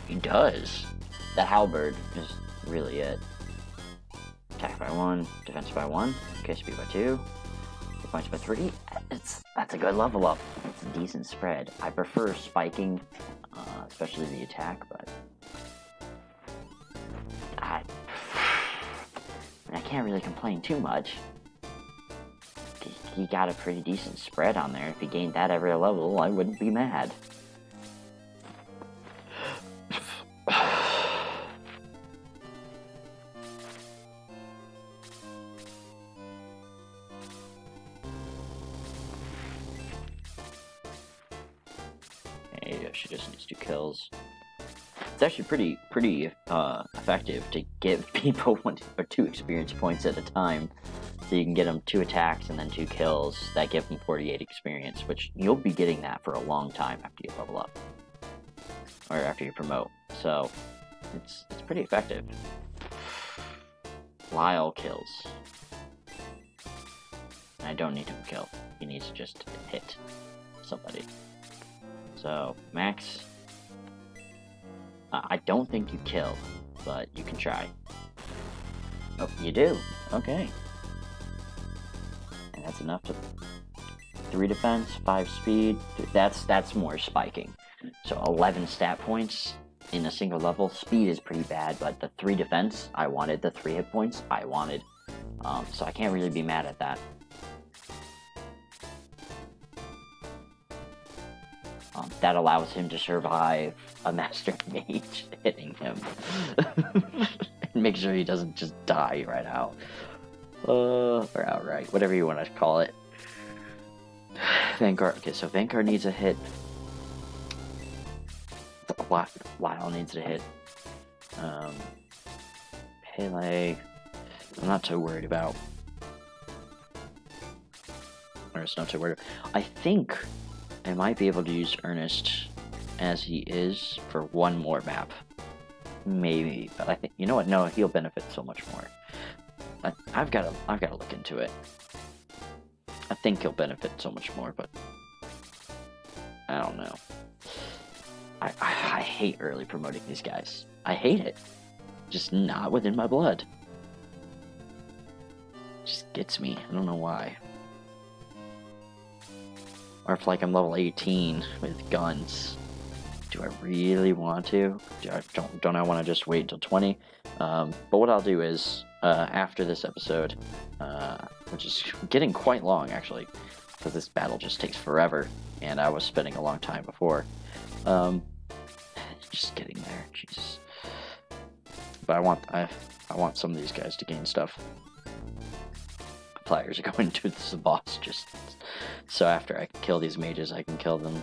He does. That halberd is really it. Attack by 1, defense by 1, okay, speed by 2, hit points by 3. That's a good level up. It's a decent spread. I prefer spiking, especially the attack, but I can't really complain too much. He got a pretty decent spread on there. If he gained that every level, I wouldn't be mad. Hey, she just needs 2 kills. It's actually pretty effective to give people 1 or 2 experience points at a time. So you can get them 2 attacks and then 2 kills. That give them 48 experience, which you'll be getting that for a long time after you level up. Or after you promote. So, it's pretty effective. Lyle kills. I don't need him to kill. He needs to just hit somebody. So, Max. I don't think you kill, but you can try. Oh, you do? Okay. And that's enough to 3 defense, 5 speed. That's more spiking. So 11 stat points in a single level. Speed is pretty bad, but the 3 defense, I wanted. The 3 hit points, I wanted. So I can't really be mad at that. that allows him to survive a Master Mage hitting him. And make sure he doesn't just die right out. Or outright, whatever you want to call it. Vanguard. Okay, so Vanguard needs a hit. Lyle needs a hit. Pele, I'm not too worried about. Ernest, not too worried. I think I might be able to use Ernest as he is for one more map. Maybe, but I think, you know what? No, he'll benefit so much more. I've got to look into it. I think he'll benefit so much more, but I don't know. I hate early promoting these guys. I hate it. Just not within my blood. Just gets me. I don't know why. Or if like I'm level 18 with guns. Do I really want to? Don't I want to just wait until 20? But what I'll do is, after this episode, which is getting quite long actually, because this battle just takes forever, and I was spending a long time before. Just getting there, Jesus. But I want some of these guys to gain stuff. Pliers are going to the boss, just so after I can kill these mages, I can kill them.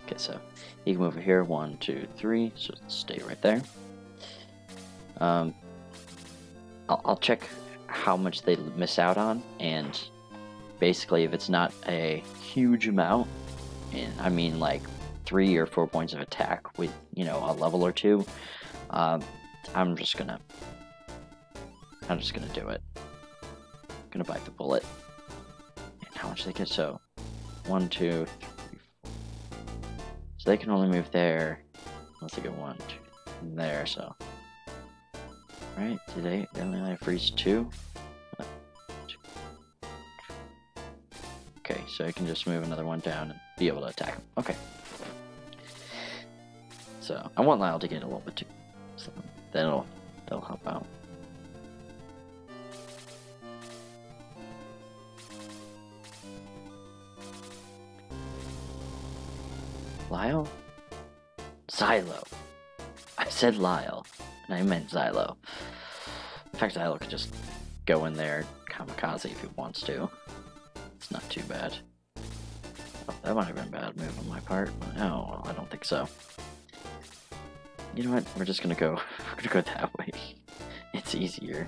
Okay, so you can move over here, 1, 2, 3, so stay right there. I'll check how much they miss out on, and basically if it's not a huge amount, and I mean like 3 or 4 points of attack with, you know, a level or 2, I'm just gonna do it. I'm gonna bite the bullet. And how much they get? So 1, 2, 3, 4. So they can only move there unless they go 1, 2, and there. So right? Do they only freeze 2? 1, 2. Okay, so I can just move another one down and be able to attack him. Okay. So I want Lyle to get a little bit too. So that'll help out. Lyle? Xylo. I said Lyle, and I meant Xylo. In fact, Xylo could just go in there kamikaze if he wants to. It's not too bad. Oh, that might have been a bad move on my part. No, I don't think so. You know what? We're just gonna go. We're gonna go that way. It's easier.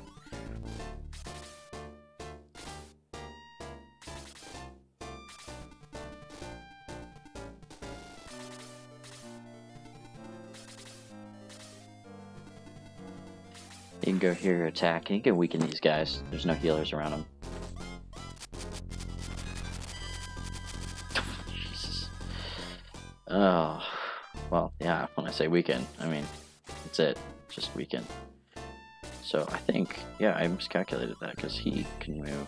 You can go here, attack, and you can weaken these guys. There's no healers around them. Jesus. Oh. Well, yeah, when I say weaken, I mean, that's it. Just weaken. So I think, yeah, I miscalculated that because he can move.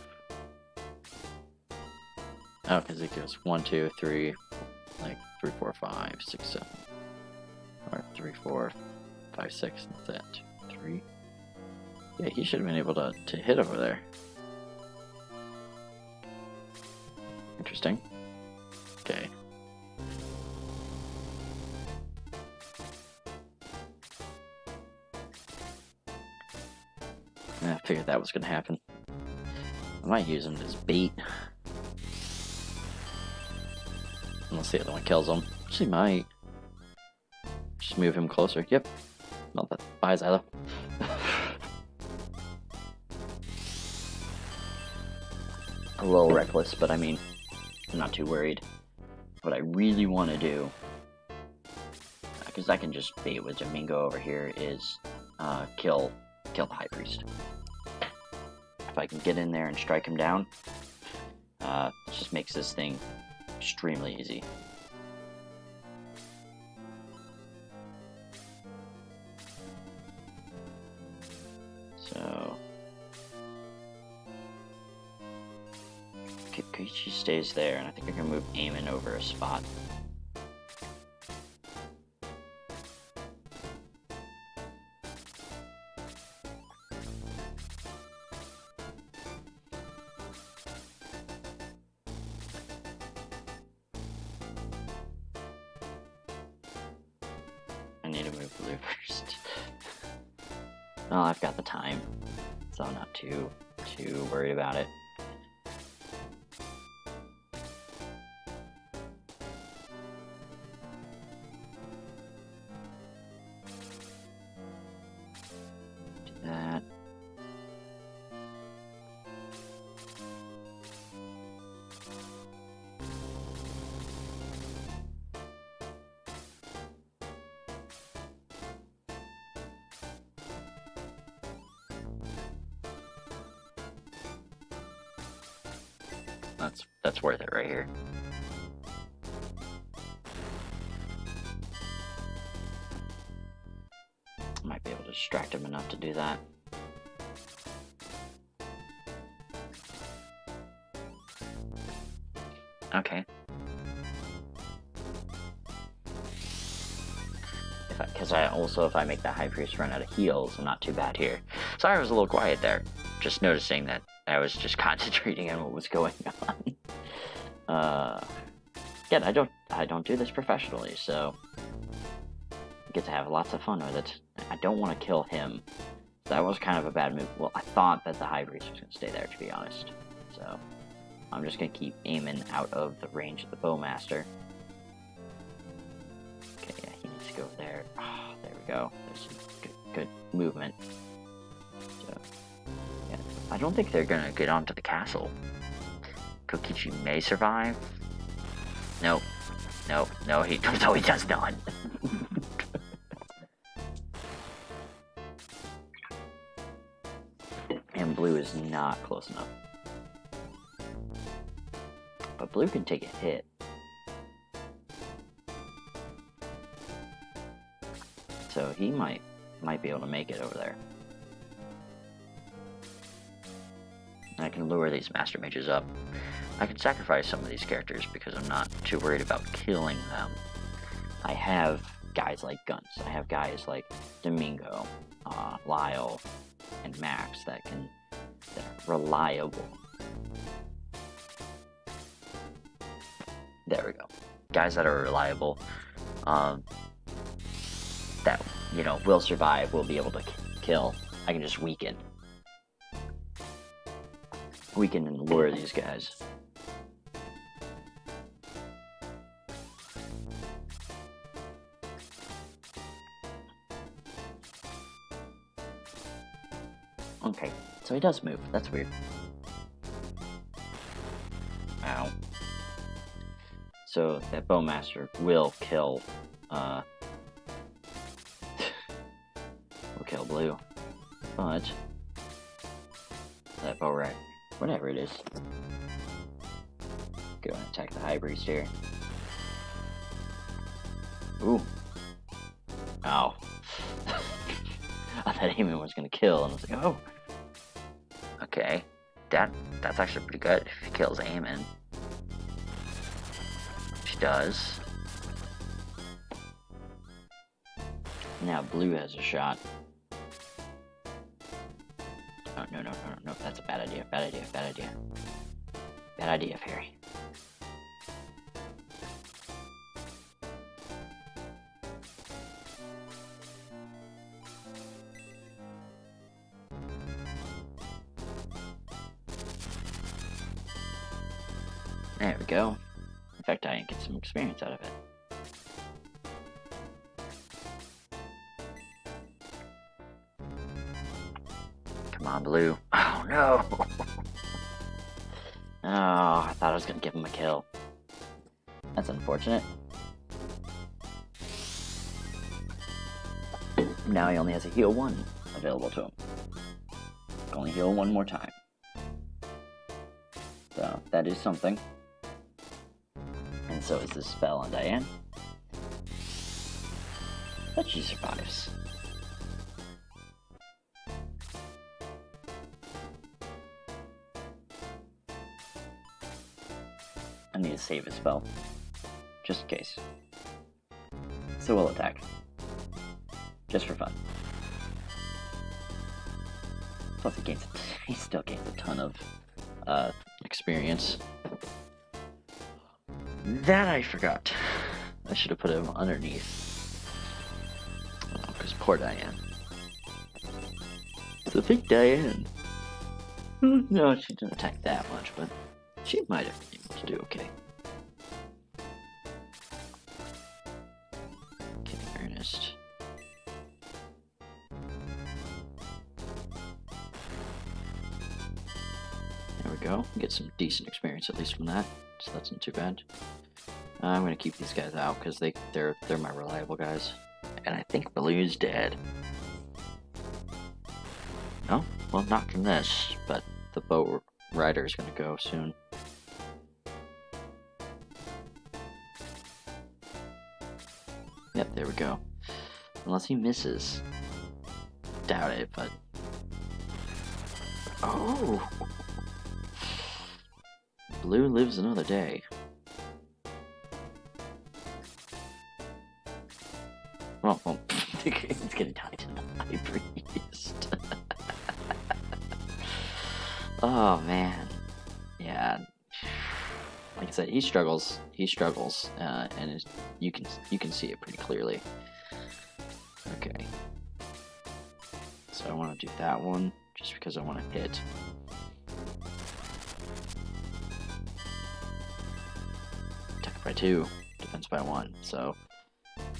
Oh, because it goes 1, 2, 3, like 3, 4, 5, 6, 7. Or 3, 4, 5, 6, that's it. 3. Yeah, he should have been able to hit over there. Interesting. Okay. I figured that was going to happen. I might use him as bait. Unless the other one kills him. Actually might. Just move him closer. Yep. Not that. Bye, Xylo. A little reckless, but I mean, I'm not too worried. What I really want to do, because I can just bait with Domingo over here, is kill the High Priest. If I can get in there and strike him down, it just makes this thing extremely easy. So Koichi stays there, and I think I can move Eamon over a spot. blue first. Well, I've got the time, so I'm not too worried about it. Do that. That's worth it right here. Might be able to distract him enough to do that. Okay. Because if I make the High Priest run out of heals, I'm not too bad here. Sorry I was a little quiet there. Just noticing that I was just concentrating on what was going on. Again, I don't do this professionally, so I get to have lots of fun with it. I don't want to kill him. That was kind of a bad move. Well, I thought that the High Priest was going to stay there, to be honest. So I'm just going to keep aiming out of the range of the Bowmaster. Okay, yeah, he needs to go there. Oh, there we go. There's some good movement. So, yeah, I don't think they're going to get onto the castle. Kokichi may survive. No, he does not. And blue is not close enough. But blue can take a hit. So he might be able to make it over there. And I can lure these Master Mages up. I can sacrifice some of these characters because I'm not too worried about killing them. I have guys like Guns. I have guys like Domingo, Lyle, and Max that are reliable. There we go. Guys that are reliable, that, will survive, will be able to kill. I can just weaken and lure these guys. Okay, so he does move. That's weird. Ow. So that Bowmaster will kill, will kill blue. But that bow rat, whatever it is, go and attack the High Priest here. Ooh. Ow. I thought Eamon was gonna kill, and I was like, oh. Okay. That's actually pretty good if he kills Eamon. She does. Now blue has a shot. Oh, no, that's a bad idea, bad idea, Fairy. There we go. In fact, I can get some experience out of it. Come on, blue. Oh, no! Oh, I thought I was gonna give him a kill. That's unfortunate. Now he only has a heal 1 available to him. Can only heal 1 more time. So, that is something. And so is this spell on Diane. But she survives. I need to save a spell. Just in case. So we'll attack. Just for fun. Plus he still gains a ton of experience. That I forgot. I should have put him underneath. Poor Diane. So think Diane. No, she didn't attack that much, but she might have been able to do okay. Okay, Ernest. There we go. Get some decent experience at least from that, so that's not too bad. I'm gonna keep these guys out because they're my reliable guys, and I think Baloo's dead. No, well, not from this, but the boat rider is gonna go soon. Yep, there we go. Unless he misses. Doubt it, but... Oh! Blue lives another day. Well, it's getting tied to the high priest. Oh man, yeah. Like I said, he struggles. And you can see it pretty clearly. Okay. So I want to do that one just because I want to hit. Attack by 2, defense by 1. So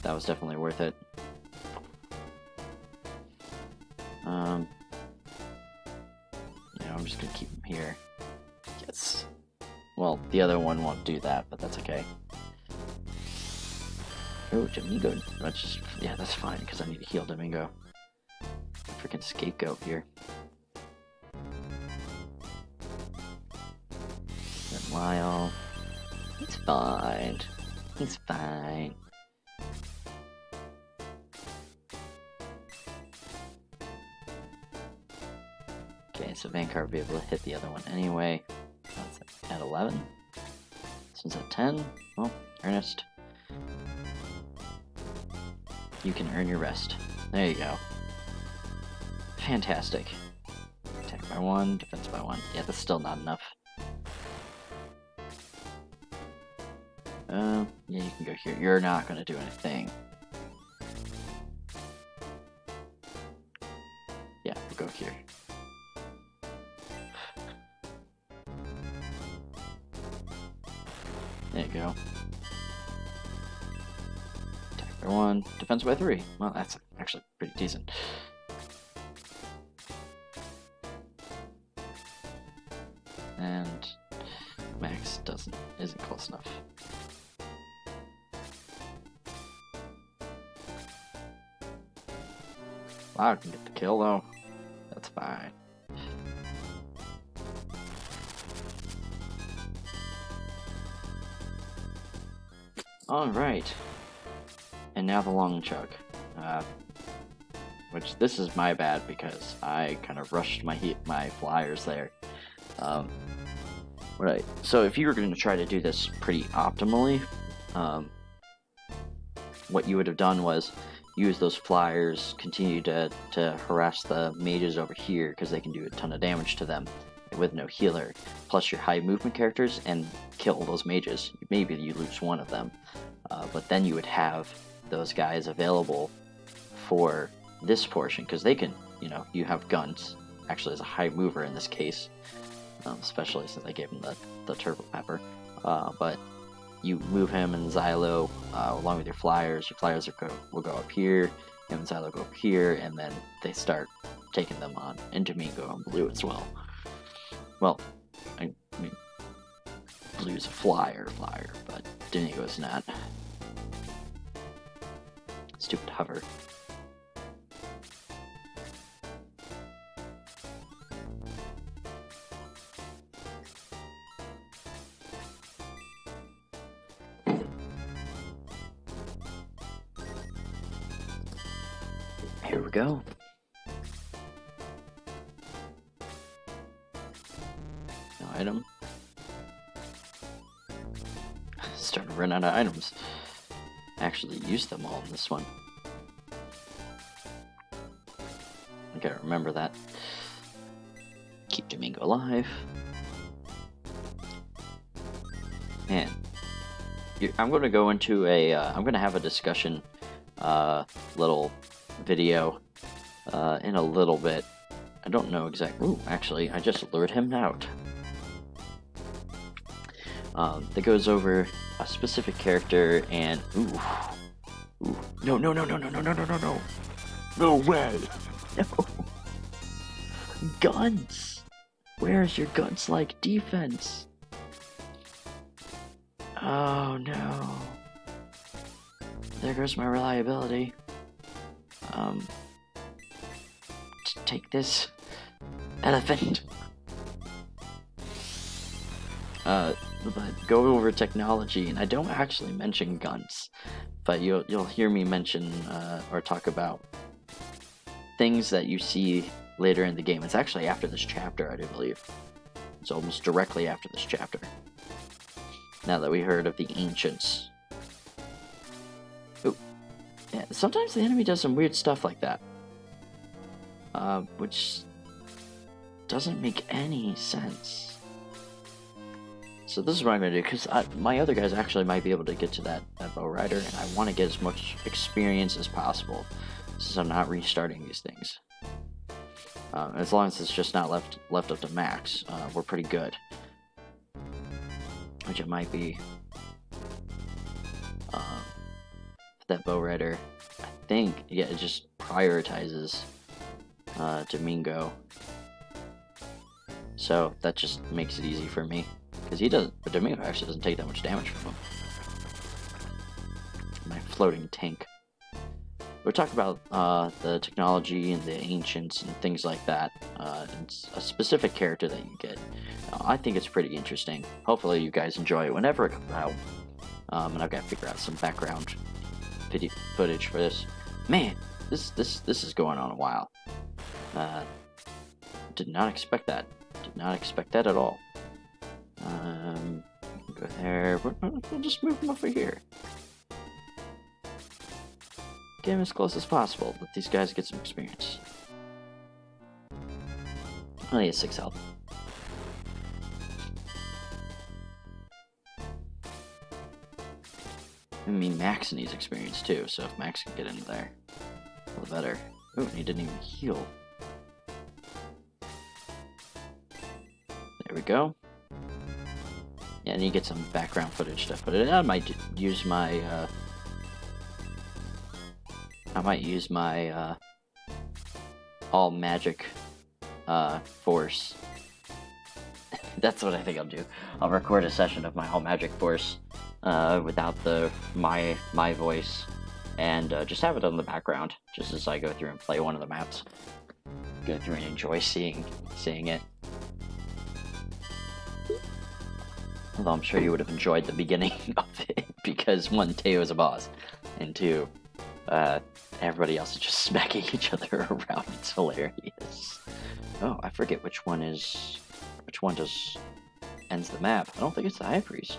that was definitely worth it. I'm just gonna keep him here. Yes. Well, the other one won't do that, but that's okay. Oh, Domingo. Yeah, that's fine, because I need to heal Domingo. Freaking scapegoat here. And Lyle. He's fine. He's fine. Okay, so Vankar will be able to hit the other one anyway. That's at 11. This one's at 10. Well, Ernest. You can earn your rest. There you go. Fantastic. Attack by 1, defense by 1. Yeah, that's still not enough. Yeah, you can go here. You're not going to do anything. Yeah, we'll go here. There you go. Attack by 1, defense by 3. Well, that's actually pretty decent. And Max isn't close enough. Wow, I can get the kill though. That's fine. Alright. And now the long chug. Which this is my bad because I kind of rushed my flyers there. Right. So if you were going to try to do this pretty optimally, what you would have done was use those flyers, continue to harass the mages over here because they can do a ton of damage to them with no healer, plus your high movement characters, and kill those mages. Maybe you lose one of them, but then you would have those guys available for this portion because they can, you have guns, actually as a high mover in this case, especially since I gave him the turbo pepper, but you move him and Xylo along with your flyers will go up here, him and Xylo go up here, and then they start taking them on, and Domingo and Blue as well. Well, I mean, Blue's a flyer, but Domingo's not. Stupid hover. Here we go. No item. Starting to run out of items. Actually used them all in this one. I gotta remember that. Keep Domingo alive. Man, I'm gonna go into a. I'm gonna have a discussion, little video in a little bit. I don't know exactly. Ooh, actually, I just lured him out. That goes over a specific character and ooh. No, no, no, no, no, no, no, no, no, no. No way. No. Guns. Where's your guns-like defense? Oh no. There goes my reliability. Take this, elephant. But go over technology, and I don't actually mention guns, but you'll hear me mention or talk about things that you see later in the game. It's actually after this chapter, I do believe. It's almost directly after this chapter. Now that we heard of the ancients. Ooh. Yeah, sometimes the enemy does some weird stuff like that. Which doesn't make any sense. So this is what I'm going to do, because my other guys actually might be able to get to that bow rider, and I want to get as much experience as possible, since I'm not restarting these things. As long as it's just not left up to max, we're pretty good. Which it might be. That bow rider, I think, yeah, it just prioritizes Domingo. So that just makes it easy for me. Because but Domingo actually doesn't take that much damage from him. My floating tank. We'll talk about the technology and the ancients and things like that. It's a specific character that you get. I think it's pretty interesting. Hopefully you guys enjoy it whenever it comes out. And I've got to figure out some background video footage for this. Man, this is going on a while. Did not expect that. Did not expect that at all. Go there. We'll just move them over here. Get him as close as possible. Let these guys get some experience. Only has 6 health. I mean, Max needs experience too, so if Max can get in there, all the better. Ooh, and he didn't even heal. There we go. Yeah, and you get some background footage stuff, but I might use my, all magic, force. That's what I think I'll do. I'll record a session of my all magic force, without my voice, and just have it on the background, just as I go through and play one of the maps. Go through and enjoy seeing it. Although I'm sure you would have enjoyed the beginning of it, because 1, Teo's a boss, and 2, everybody else is just smacking each other around. It's hilarious. Oh, I forget which one ends the map. I don't think it's the High Priest.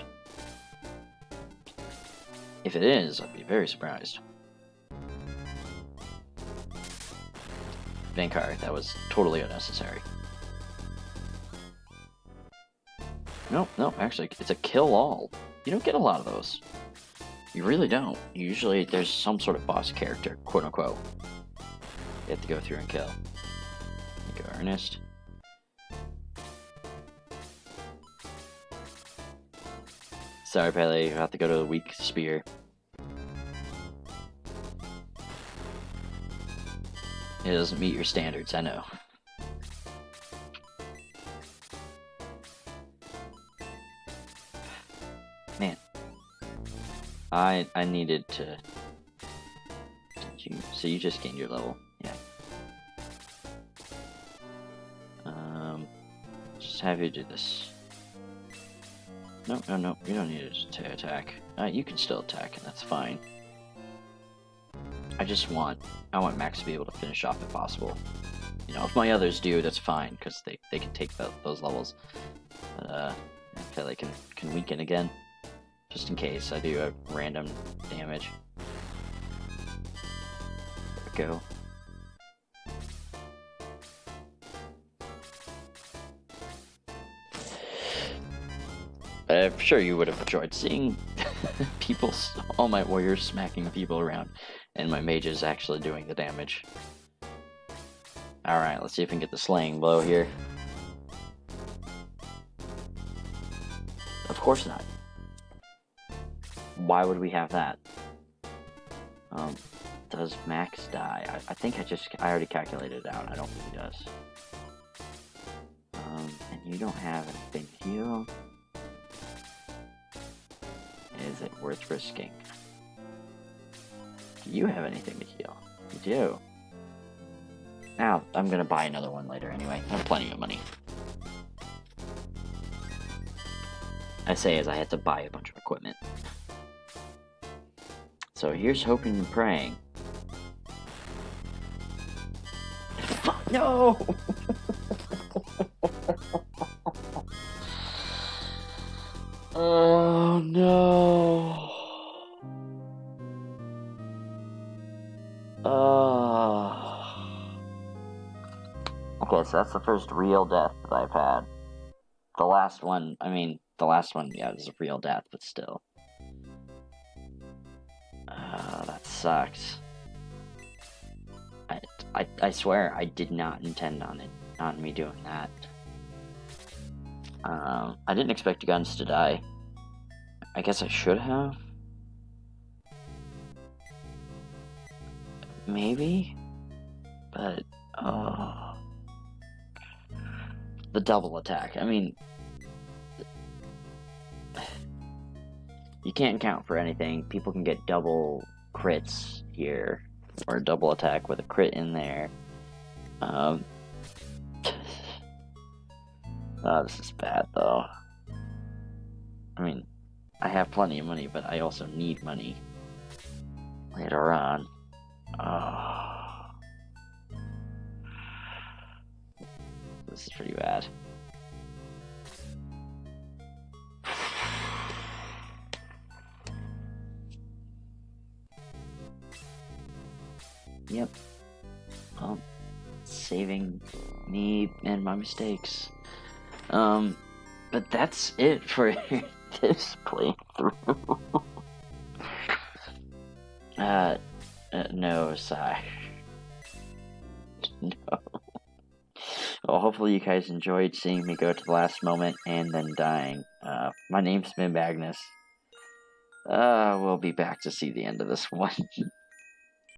If it is, I'd be very surprised. Vankar, that was totally unnecessary. No, actually, it's a kill-all. You don't get a lot of those. You really don't. Usually, there's some sort of boss character, quote-unquote, you have to go through and kill. There you go, Ernest. Sorry, Pele, you have to go to the weak spear. It doesn't meet your standards, I know. Man. I needed to... So you just gained your level, yeah. Just have you do this. No, you don't need to attack. You can still attack, and that's fine. I want Max to be able to finish off if possible. You know, if my others do, that's fine, because they can take those levels. But, I feel like can weaken again. Just in case I do a random damage. There we go. I'm sure you would have enjoyed seeing people, all my warriors smacking people around. and my mage is actually doing the damage. Alright, let's see if we can get the slaying blow here. Of course not. Why would we have that? Does Max die? I think I already calculated it out. I don't think he does. And you don't have anything to heal. Is it worth risking? Do you have anything to heal? You do. Now, I'm gonna buy another one later anyway. I have plenty of money. I say as I had to buy a bunch of equipment. So here's hoping and praying. No! Oh no! Okay, so that's the first real death that I've had. The last one, yeah, it was a real death, but still. That sucks. I swear, I did not intend on me doing that. I didn't expect guns to die. I guess I should have? Maybe? But, the double attack, I mean... You can't count for anything. People can get double crits here. Or a double attack with a crit in there. Oh, this is bad, though. I mean, I have plenty of money, but I also need money later on. This is pretty bad. Yep. Saving me and my mistakes. But that's it for this playthrough. No, sigh. No. Well, hopefully you guys enjoyed seeing me go to the last moment and then dying. My name's been Magnus. We'll be back to see the end of this one.